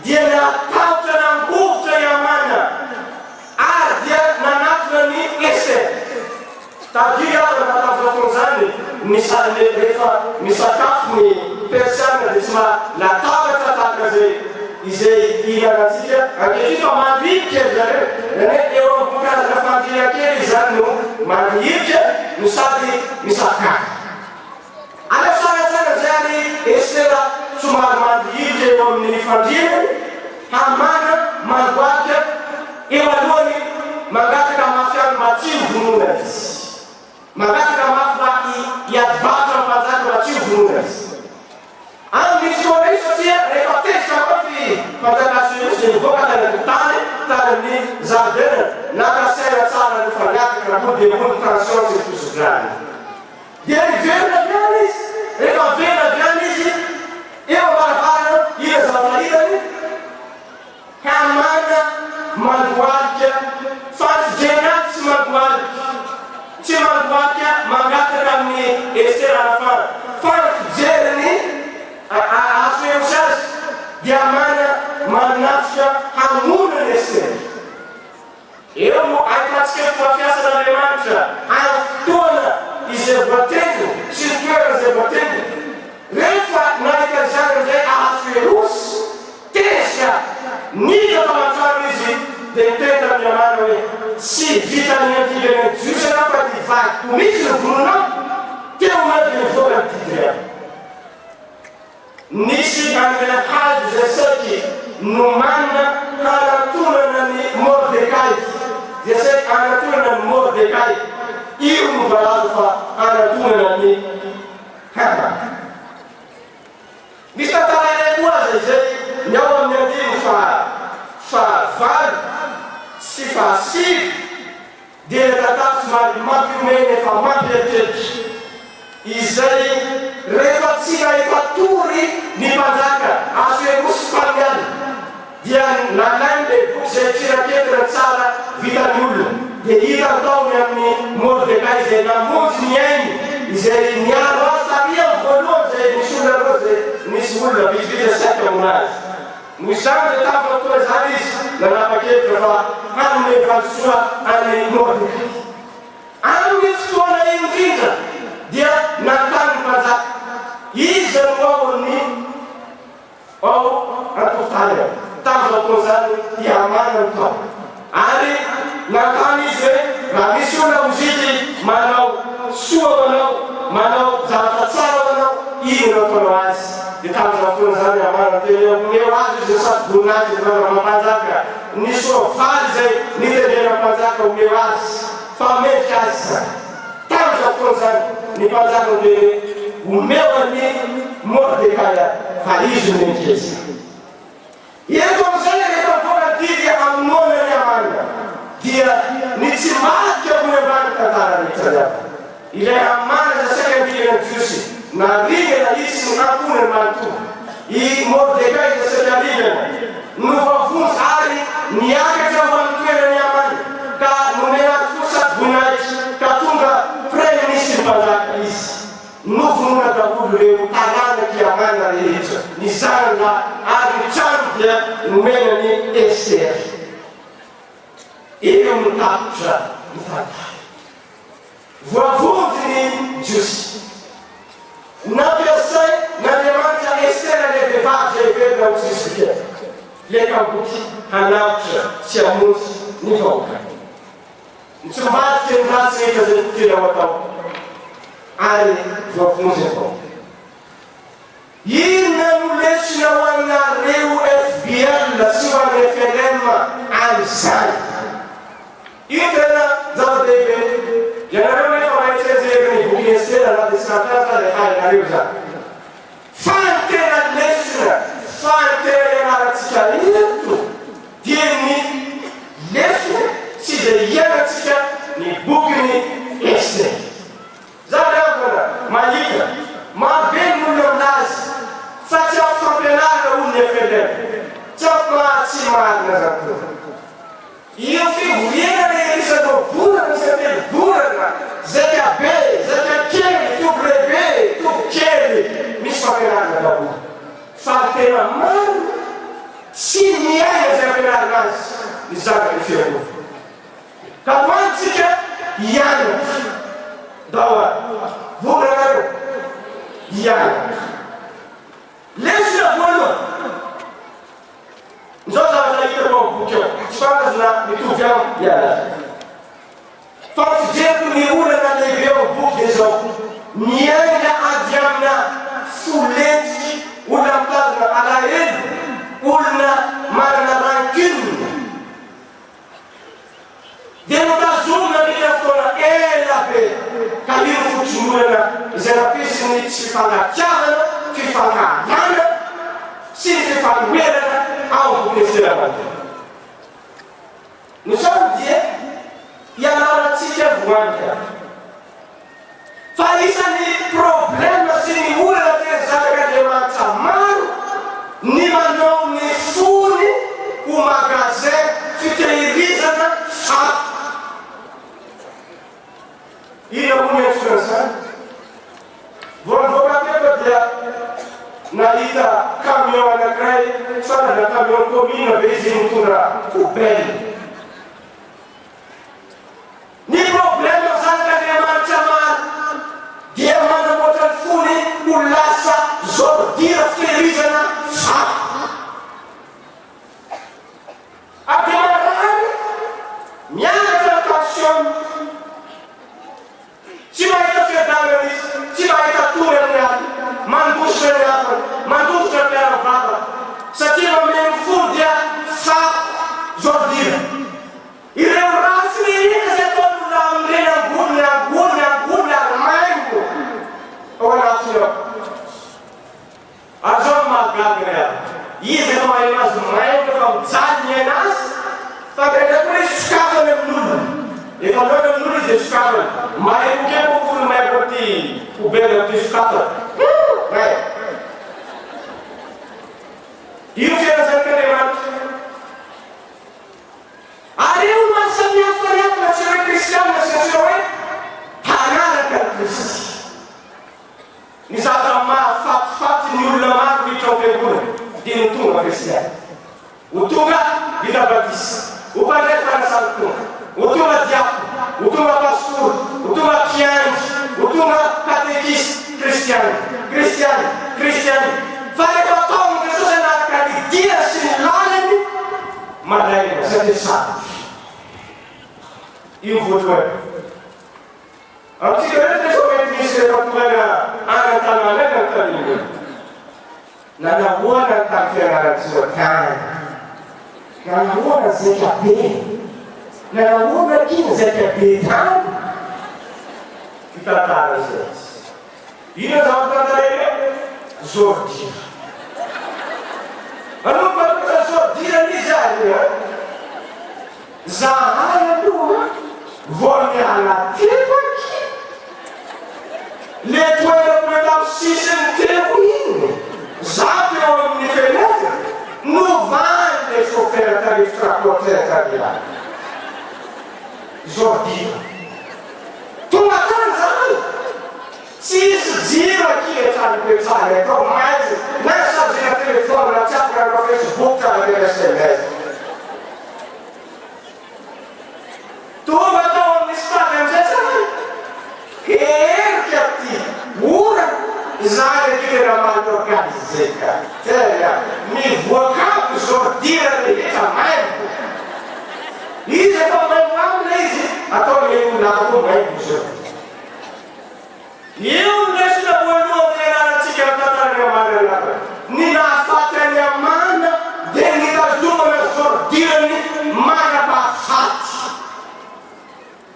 dia natahotra nangovotra Hamana ary dia nanatona ny Ester tadiny aho natavotro zany rehefa misakafo ny persiana dia tsy natavatra tahaka izay ihinanatsika ankehitriny fa mandrivotra zareo zany hoe eo amin'ny karazana fandriana kely zany no mandrivotra no sady misakafo aleo sanatsara zany Estera somary mandrivotra eo amin'ny fandriana Hamana mandoaka eo alohany mangataka mafiany matsio vonona izy mangataka mafy hiadibatra mpanjaka matsio vonona izy amin'ny fotoana io satria rehefa tezitra mafy mpanjaka asoemosy nivoaka tany an-tokotany tany amin'ny jardin nakasaina tsara ny faniakaka raha dia mono tension sy tosodrany dia niverina viany izy rehefa verina viany izy eo amaravarana ina zavatra hitany Hamana mandoalika fanfijenaty tsy mandoalika tsy mandoalika mangataka amin'ny Estera anafana fanfijeriny asoemosy azy dia Hamana manafika hamonany Estera eo no ahitatsika fampiasan'Andriamanitra amin'ny fotoana izay voateny sy ny toerana izay voateny rehefa nahita zany amizay Ahasverosy tezitra nidra tamantrano izy dia niteny tamin'ny Hamana hoe tsy vita ny antilany jiosy anao fa nivaky misy ny vononao teo mady nivoaka ny didry any nisy amin'ny hazo zay saiky no manina hanatonana ny Mordekay zay saiky hanatonana ny Mordekay io no valazo fa hanatonana ny Hamana misy tantara iray koa aza izay ny ao amin'ny andimy fa-valo sy fa-sivy dia tantara somary mampiomeny efa mampieritreritra izay rehefa tsy nahita tory ny mpanjaka asoemosy famiany dia nalainy le boky zay firaketana tsara vitany olona dia hita taony amin'ny Mordekay izay namonjy ny ainy izay niaro azy taria voalohany zay misy olona reo zay misy olona vitsivitsy saika aminazy misamy dia tafatora zany izy nanapa-kevitra fa hanome valisoa any Mordekay amin'ny fotoana indrindra dia natany mpanjaka izy no ao an-tokotany ao tamin'izao fotoana zany dia Hamana no tao ary natany izy hoe raha misy olona mizidy manao soa manao zavatra tsara manao ino no ataonao azy dia tamin'izao fotoana zany Hamana teny eo azy izy sady voninahitra anaovana mpanjaka ny soavaly zay nitendrena mpanjaka omeo azy fa mendrika azy zany tamin'izao fotoana zany ny mpanjaka dia omeo any Mordekay fa izy no mendrika eto amizay rehefa mivoaka didy hamonany Hamana dia ny tsy maty ambony ambany tantara rehetra iaby ilay Hamana zay saika andirana jiosy narigana izy sy namponany manontolo i Mordekay zay saika arigana novavonjy ary niakatra ho amin'ny toerany Hamana ka nomenaty kosa voninahitra ka tonga premier ministre mpanjaka izy novonona daholo reo taranaky Hamana rehetra ny zanona ary ny trano dia nomenany Estera eo mitapotra ny tantara voavonjy ny jiosy nampiasay n'Andriamanitra Estera le vehivavy zay verina ho tsisika le kamboky hanapitra tsy hamonjy ny vahoaka nitsombatsika ny ratsy rehetra zay tena ho atao ary voavonjy avao inona no lesona ho anareo FBL sy ho an'ny FLM zany fa ny tena lesona fa ny tena ianarantsika eto dia ny lesona sy zay ianatsika ny bokyny Estre. Zany avana mahita mabe ny olona aminazy fa tsy afo fampianarana olony efelena tsy afo mahatsy marina zany teo io fivoriana reherisatao borana sy atelo borana zakabe zakakely tobo lehibe tobo kely misy fampianarana daholo fa tena maro tsy miaina zay ampianarana azy ny zanaka ny fiangoana ka hoantsika ianatra daoa voranareo ianatra lesona voalohany zao zavatra hitako amin'ny boky ao tsy fantazina mitovy aminy ianatra fa fijeriko ny olana lehibe ao amin'ny boky dia zao miaina avy amina folentiky olona mitazona alahelo olona manana rancune dia notazomina mika fotoana ela be ka io fotsonolana izay nampisiny tsy fifanatiavana fifanalana sy ny fifanoerana ao boky seramantena ny samy dia ianaratsika voanika fa isan'ny problema sy ny olana tena zanak'Andriamanitra maro ny manao ny fony ho magasin fitehirizana hafa ina ho miantsona zany voavoaka teto dia nahita camion anankiray fanana camion commune be izy mitondra poubelle ny problema zanak'Andriamanitra maro dia manamboatra ny fony ho lasa zordira fitehirizana hafa ademarary mianatra tension tsy mahita fiadana izy tsy mahita tory amin'ny aly mandositra ny hafany mandositra mpiaravava satria mameno fony dia hafa zordira ireo rasy rehetra zay ataon'olona amin'ireny angolony ary maingo ao anatiny ao ary zao ny mahagaga ny aly izy efa maheno azy maingo efa mijaly ny ainazy fa ndraindraiky hoe sokafany amin'olona efa loana amin'olona izy dia sokafany maheno kely fony maingo ty poubelle ty sokafany io fiaina zanak'Andriamanitra ary io mahasamihafa tsy hoe kristianina satria hoe hanaraka ny Kristy ny zavatra mahafatifaty ny olona maro miditra ao am-piangonana dia ny tonga kristiana ho tonga vita batisa ho mpandray fanasany tonga ho tonga diakono ho tonga pastory ho tonga mpiandry ho tonga katekisty kristiany fa rehefa ataony Jesosy anaraka ny dia sy ny lalany malaina satria sarotra io voalohany amintsika rehetra zao mety misy rehefa tongana anantanana ny taniny nanahoana ny tamy fianarantsika nanahoana zakabe nanahoana kiny zakabe tany fitantara zay ino zao tantara ire zordira anombaoka zordira ny zany zahay aloha vao miala tevaky le toerako tamy sisiny teo iny zato eo amin'ny fenetra no vany le chauffeur tarify transporteur italiana zordira tonga tany zany tsisy jiro aketrany petrany atao maizy na chargena telefone na tsy afaka anao Facebook tany SMS tonga atao amin'ny stade amizay zany herika ty ora zany tena malorganizeka tena mivoakabo zordira rehetra maingo izy efa maingo amina izy atao meolako maingo zao io lesona voalohany ianarantsika tantarana manana ny nahafaty any amana dia ny tazomana zordirany manam-pahafaty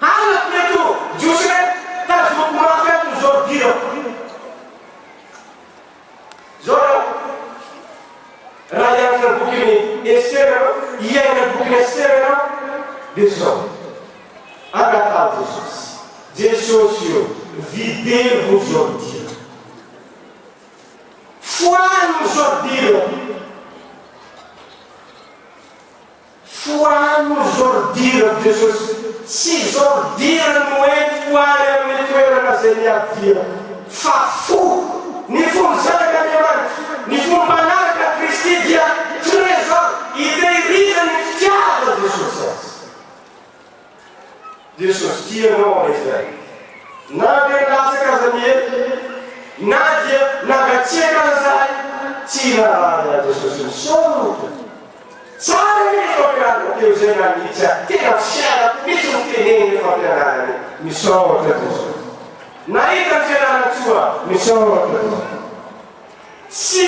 hanako meto jiosy re tazomako mafy ato zordirako boky Estera iaina boky Estera dia zao agatao Jesosy io videvo Jordira foano Jordira Jesosy sy Jordira no ento hoany amin'ny toerana zay niavia fa fo ny fomba zanak'Andriamanitra ny fomba manaraka Kristy dia trésor hitehirizany fitiava Jesosy azy Jesosy tianao Israel na dia latsaka aza mihety na dia nagatsiaka azahay tsy narary a Jesosy misôlotra tsara ny fampianarana teo zay nanitsy tena fiara misy miteneny fampianarany misôlotra Jesosy nahita ny fianarantsoa misôlotra tsy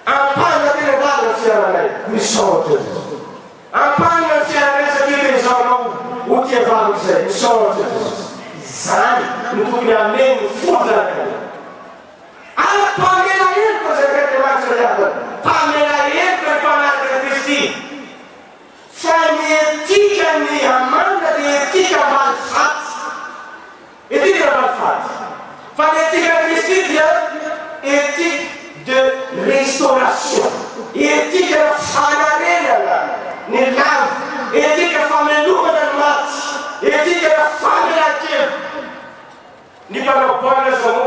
ampana tena dala ny fiaranay misôlotra Jesosy ampana ny fiaranay satria tena zao anao ho tia valoko zay misôlotra Jesosy zany no tokony ameny ny fonjana ala pamela heloka zay k'Andriamanitra iavana pamela heloka ny mpanaraka Kristy fa ny etika ny amana dia etika ambany faty etika ambany faty fa ny etika Kristy dia éthique de restauration étike fanarenana ny lavo étike famelomana ny maty étike famelan-kely ny mpanao baolina zao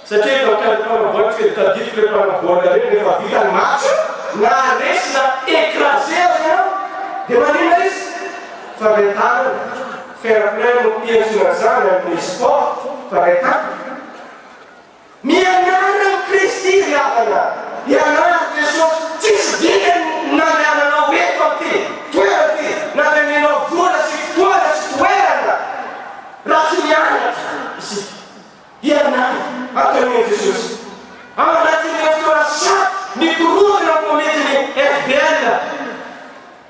satria mpanao baolina tsy tadidiko le mpanao baolina reny rehefa vita ny match na resy na écrasé azy dia manina izy faretana fair play no piensona zany amin'ny sport faretana mianara Kristy riavana ianara Jesosy tsisy dikany nandehananao eto aty toera ty nandehananao vola sy fotoana sy toerana raha tsy mianatra isika ianara ataon'ny Jesosy ao anatin'ny fotoana saty mikorotana kometiny FBL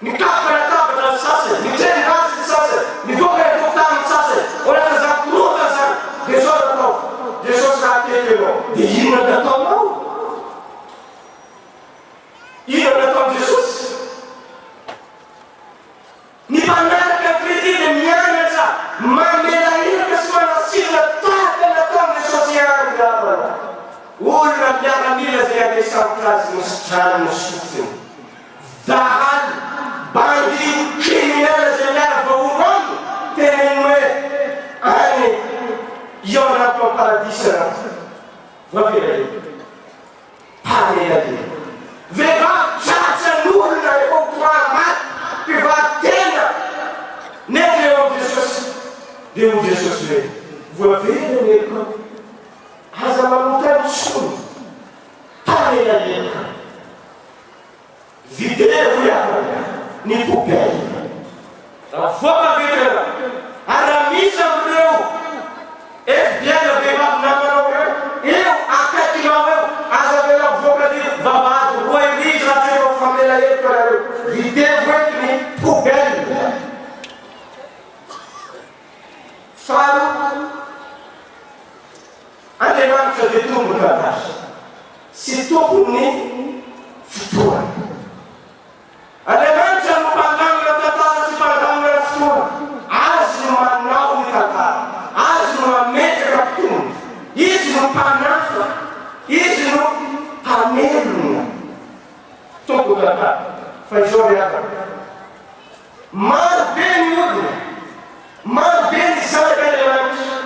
mikapana tabatra ny sasany miteny ratsy ny sasany mivoaka ny tokotany ny sasany ohatrany zany korotana zany dia zao natao Jesosy raha tekenao dia inona nataonao inona nataon Jesosy ny mpanaraka Kristy dia mianatra mamela iraka sy manasina tahaka nataon Jesosy ihany ravana olona miaramila zay amesantitra azy misy drano ny sofiny dahany bandy criminel zay miara vahoano teneny hoe any io anaty paradisa vavela io pamela io vehivavy tratsan'olona efa toamaty mpivatena nefa eo amin'ny Jesosy dia ho Jesosy hoe voavela neka aza manotany sono pamela eka videvo iavana ny poubelle avoaka vetera araha misy amin'ireo FBL vehivavy namanao eo eo akaikinao eo aza vela voaka ty vavahady roa irizy raha tsy efa famela eto nareo videvo eto ny poubelle faro Andriamanitra dia tombony kadasy sy tompony fotoana Andriamanitra no mpandamina tantara sy mpandamina fotoana azy no manao ny tantara azy no mametraka mpitony izy no mpanafa izy no mpamelona tompo tantara fa izao riavana maro be ny olona maro be ny zanak'Andriamanitra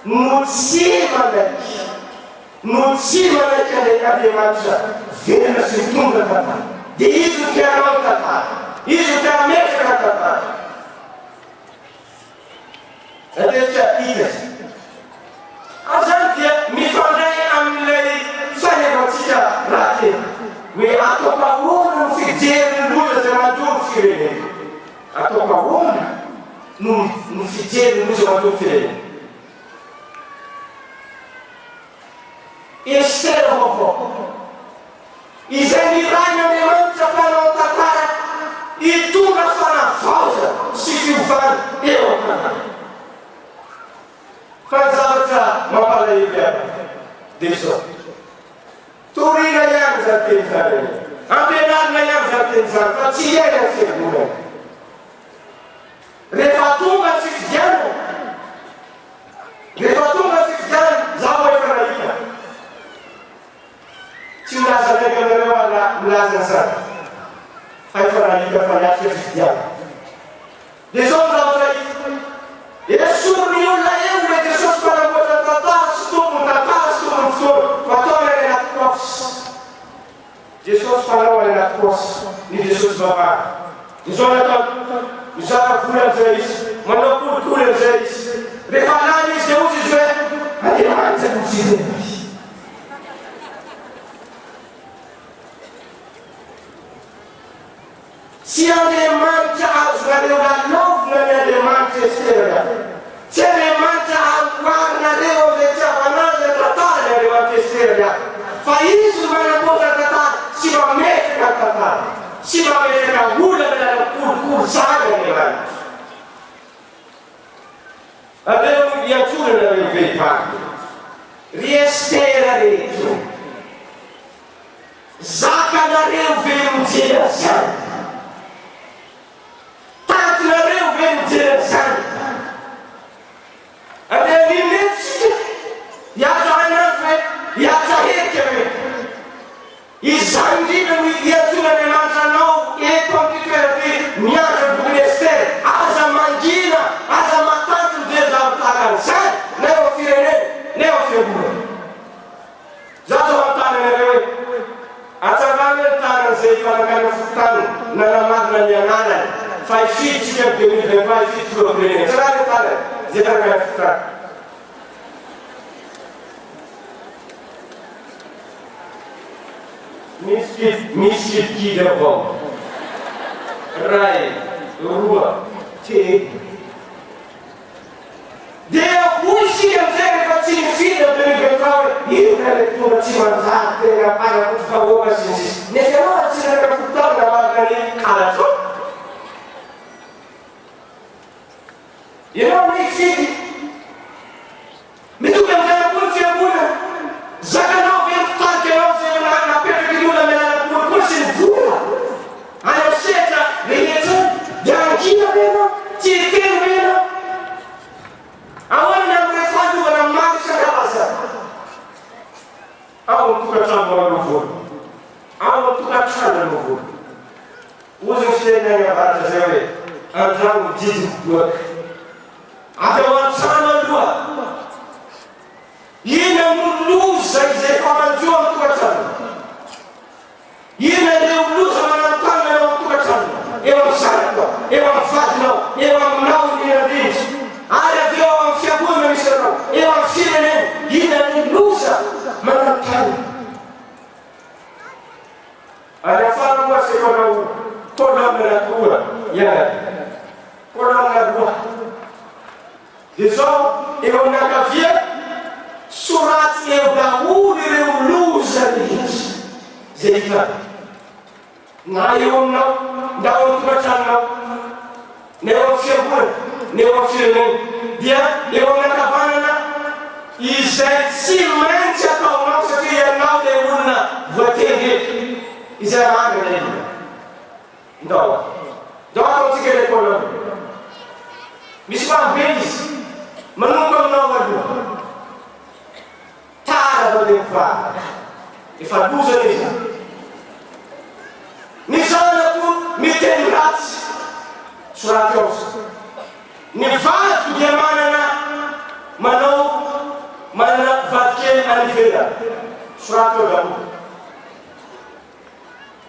no tsy manaiky Andriamanitra vena sy mitondra tantara dia izy no tianao tantara izy no tia metraka tantara atetika ita azany dia mifandray amin'ilay fanevantsika raha tena hoe ataoko ahoana no fijeryn'olona zay mandoro firenena ataoko ahoana no fijeryn'olona zay mandoro firenena Estera vaovao izay mirany Andriamanitra mpanao tantara hitonga fanavaoza sy fiovana eo an-tantara fa ny zavatra mampalahelo iavana dia zao torina ihany zany teny zany ampianarana izany fa tsy iaina ny fiangonana. Rehefa tonga ny fifidianana, zaho efa nahita. Tsy milaza ndraiky anareo milaza ny zany. Fa efa nahita fa niatrika fifidianana. Dia zao ny zavatra hita. Esorony olona eo le Jesosy mpanamboatra tantara sy tombony tantara sy tombony fotoana fa ataony any anaty kaosy. Jesosy mpanao any anaty kaosy ny Jesosy vavahady. Izao natao mizara vola amizay izy, manao kolikoly amizay izy. Rehefa lany izy dia ozy izy hoe Andriamanitra no firenena izy. Tsy Andriamanitra azonareo lalaovina ny Andriamanitra esteraka. Tsy Andriamanitra amboarinareo amizay itiavanazy ny tantara ny Andriamanitra esteraka. Fa izy no manamboatra tantara sy mametraka tantara. Sy mametraka olona ny lalako zany Andriamanitra. Aleo hiantsonana reo vehivavy. Ry Estera rehetra. Zakanareo velonjera zany. Tantinareo velonjera zany. Aleo nimetsika. Hiatra hanafe, hiatra heka hoe. Izany ndrindra no hiantsonan'Andriamanitra anao eto amin'ny toerana miandra ny boky Estera. Aza mangina, aza matanty ny tahak'izany, na eo amin'ny firenena, na eo amin'ny fiangonana. Zaho zao antany anareo hoe atsarana ny tanan'izay fanakana fotany nanamarina ny ananany fa hifiditsika ny 2025 hifiditsy filoham-pirenena. Atsarana ny tanany zay fanakana fotany. Misy kidikidy avao. Ray, roa, telo. Dia hoy isika amizay rehefa tsy mifidy amin'ny 2023 hoe io nale tonga tsy manjary tena mpanakoty vahoaka sy ny sisa. Nefa ianao tsy nanaka fotoana namarina ny kalatao. Ianao mifidy. Mitovy amizay akory fiangonana. Zakanao ventotarika anao zay napetraky ny olona mialana kolikoly sy ny vola. Any amin'ny setra rehetra dia angina venao, tsy hiteny venao. Ahoana amin'ny fandovana maro isan-karazany. Ao amin'ny tokantrano manao vola. Ao amin'ny tokantrano manao vola. Ozy ny fitenenana avaratra zay hoe andrano didi miboaka. Avy ao an-trano aloha. Ina no loza izay fa manjo amin'ny tokantrano. Ina ireo loza mananontany eo amin'ny tokantrano. Eo amin'ny zanakao, eo amin'ny vadinao, eo aminao ny indrindra. Ary avy eo amin'ny fiangonana misy anao, eo amin'ny firenena, ina ny loza mananontany. Ary afara moa zay manao kolomna roa ianary. Kolomna roa. Dia zao eo amin'ny ankavia soraty eo daholo ireo loza rehetra zay hitany. Na eo aminao, na eo amin'ny tokantranonao, na eo amin'ny fiangonana, na eo amin'ny firenena. Dia eo amin'ny ankavanana izay tsy maintsy ataonao satria ianao ilay olona voatery izay mamy ilay olona. Ndao ataontsika ilay kolomna. Misy marobe izy manomboka aminao aloha. Tara dao ilay mivavaka. Efa loza izy. Ny zanako miteny ratsy. Soraty ao. Ny vadiko dia manana vadikely any ivelany. Soraty ao daholo.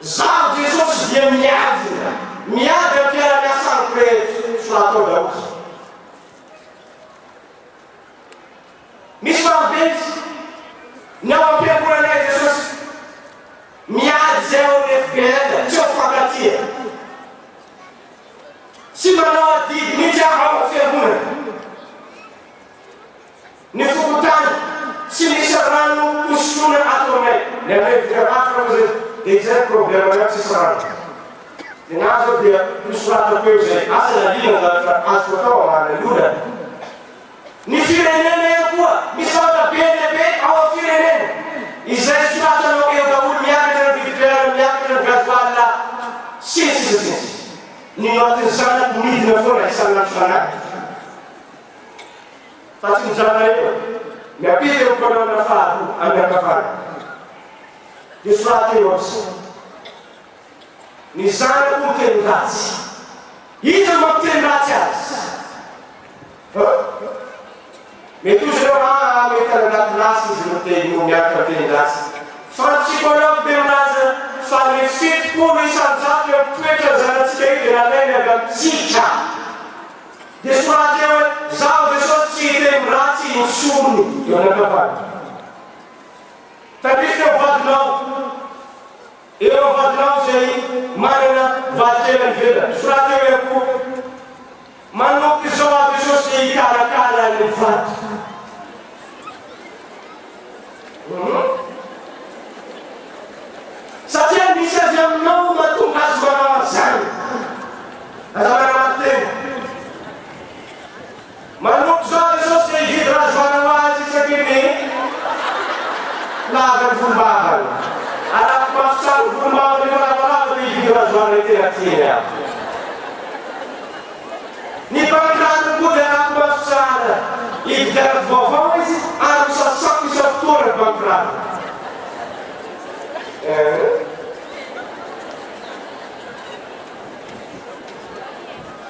Zaho Jesosy dia miady amin'ny mpiara-miasaniko rehetra. Soraty ao daholo. Misy marobe izy. Ny ao am-piangonanay Jesosy miady zay ao amin'ny FBL, tsy ao fankatia. Tsy manao adidy mihitsy ao amin'ny fiangonana. Ny fokotany tsy misy rano hosotroana ato aminay. Ny aminay vidravatra moa zay dia izay problème anay tsy misy rano. Dia nazo dia misoratako eo zay asa nalina zavatra azoko atao amana lona. Ny firenena eo koa misy zavatra be lehibe ao amin'ny firenena. Izay soratanao eo daholo miakatra ny viditrera, miakatra ny gasoil
ninotin'ny zanako midina foana isanandro fanahy fa tsy mijana eo miampita eo mpanamina faharoa amin'ny ankavana dia soraty eo am'zy ny zanako miteny ratsy izy mampiteny ratsy azy mety ozy reo mety anaty lasy izy miteny no miaraka miteny ratsy fa ny psychologue be minazy fa ny fetopolo isan-jato eo toetra zanatsika io dia nalainy avy amitsika dia soraty eo hoe zaho jesosy tsy hiteny ratsy misomony eo anakavana tandrisika vadinao eo vadinao zay manana vadikely ivelany soraty eo hoe ko manoky zao aby jesosy dia hikarakara ny vady satria misy azy aminao mahatonga azy manao azany aza manamary tena manoky zao jesosy dia hividy raha azy manao azy isaky ny lava ny volombavany araky masotsaro volombavany efa lavalava dia hividy raha azy manao tena tiany aby ny bankrany koa dia araky masotsara hividiaraky vaovao izy ary misasako isa-fotoana ny bankrany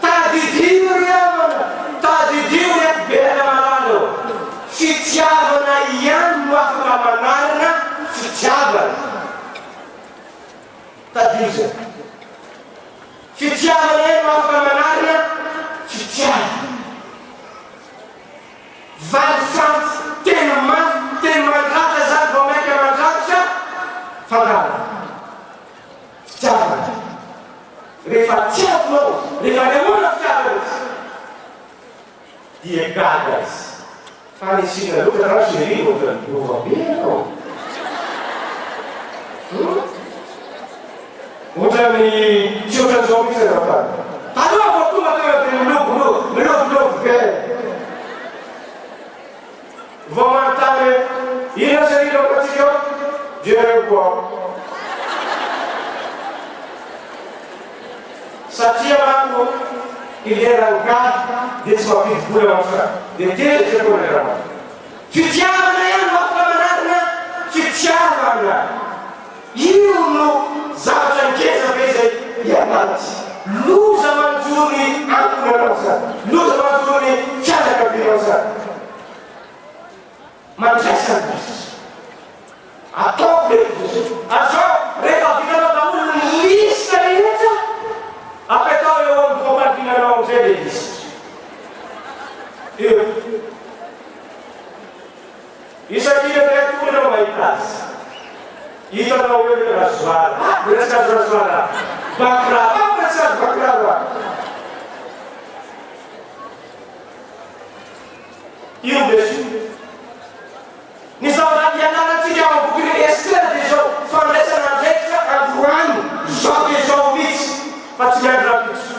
tadidio ryamana tadidio refibeana manano fitiavana ihany no afaka manarina fitiavana tadio zay fitiavana ihany no afaka manarina fitiavana valy frantsy tena mafy tena mandratra zany vao maika mandratra fangarana fitiavana rehefa tiavinao rehefa lemona fitiavana izy dia gaga izy fa nisina loka raha serino ovabenao ohatrany tsy ohatran'izao misy rahatany taloha vao tonga tena dia milogologo be vao manontany ina serino akatsika eo jereo koa satria manko ilerangady dia tsy mampidibola mamsa dia tery tena raha fitiavana ihany no afaka manarina fitiavana io no zavatra ngeza be zay ianaty loza manjony ankonanao zany loza manjony fianakavinao zany mandraisany ataoko atao rehefa vitanao daholo ny lista rehetra apetao eo amin'ny voamadinanao zay le lista eo isakina ndraiky tonganao mahita azy hitanao eo le razoara resaka azy razoara bakrava resaka azy bakrava io desy ny zavatraty ianaratsika ao boky estere dia zao fandraisana ndraikitra androany zao dia zao mihitsy fa tsy miandry rapitso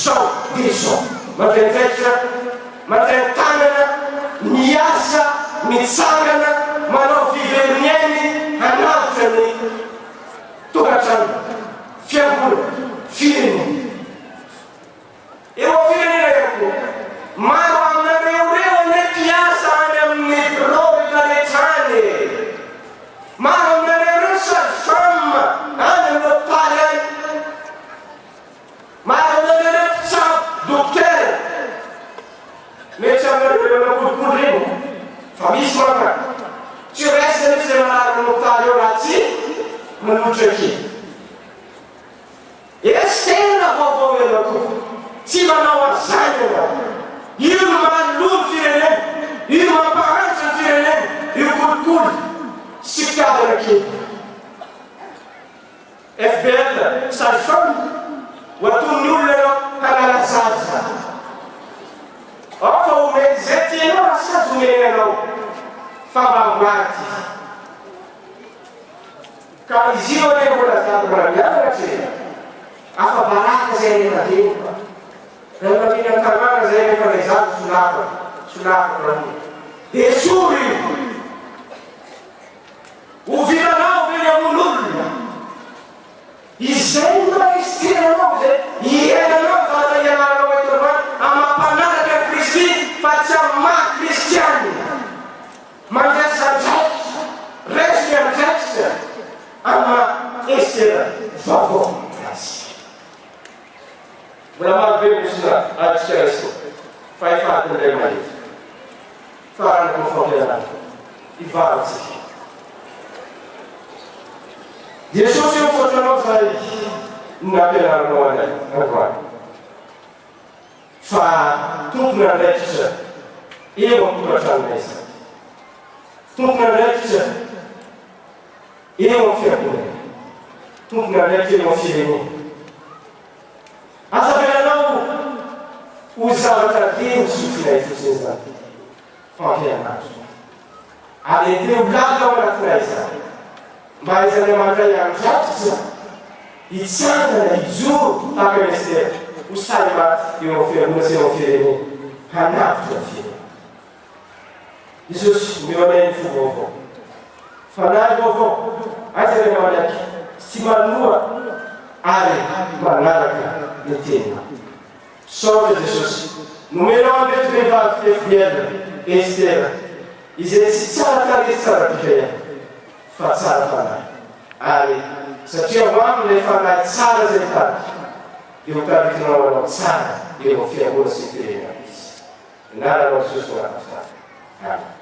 zao dia zao mandraindraikitra mandray tanana miasa mitsangana manao fiveriniainy hanavitra ny tokatrano fiambola firenena eo firenena eoko maro aminareo ane piasa any amin'ny rovitanetsany maro aminareo sady femme any amin'ny hôpitaly any maro aminareo mpitsabo dokter mety aminareo nakodikody reny fa misy maka tsy resina misy zay manary ny hôpitaly eo raha tsy manotra ake estena vaovao ena toko tsy manao azany ana io no manolony firenena io no mampahanitra ny firenena io kolikoly sy fitiavana kely FBL sady femme hoaton'ny olona anao hanalazaza ao fa omeny zay tianao asazy omeny anao fa mbamboaty ka izy io ane mbola zany maramianatry afa baraka zay rehefa defa rehefa mihina tanàna zay rehefa le zany solafaka raha dia sory ho vitanao veny amin'olona izay maestrenanao zay ministera vaovao rasy. Mbola marobe misona atsika Kristo fa efatiny iray mahitsy farany koa fampianarana hivarotsika. Jesosy eo fotranao zay nampianaranao anay androany fa tompony andraikitra eo am-tokantranonay zay, tompony andraikitra eo amin'ny fiangonana, tompony andraikitra eo amin'ny firenena. Azavelanao ho zavatra leny sofinay fotsiny zany fampianarana. Ary enteo laga ao anatinay zany mba Andriamanitra iandraikitra hitsangana hijoro tahaka ny Estera ho sary maty eo amin'ny fiangonana sy eo amin'ny firenena hanavitra ny firenena. Jesosy mionay ny fo vaovao fanahy vaovao azy Andriamanitra tsy manoa ary manaraka ny teniny. Saotra Jesosy nomenao amety vehivavy tefibiela Estera izay tsy tsara tarehy tsara bika fa tsara fanahy. Ary satria ho aminy fanahy tsara zay tariky eo tarikinao anao tsara eo amin'ny fiangonana sy ny firenena. Naranao Jesosy manapafana. Amen.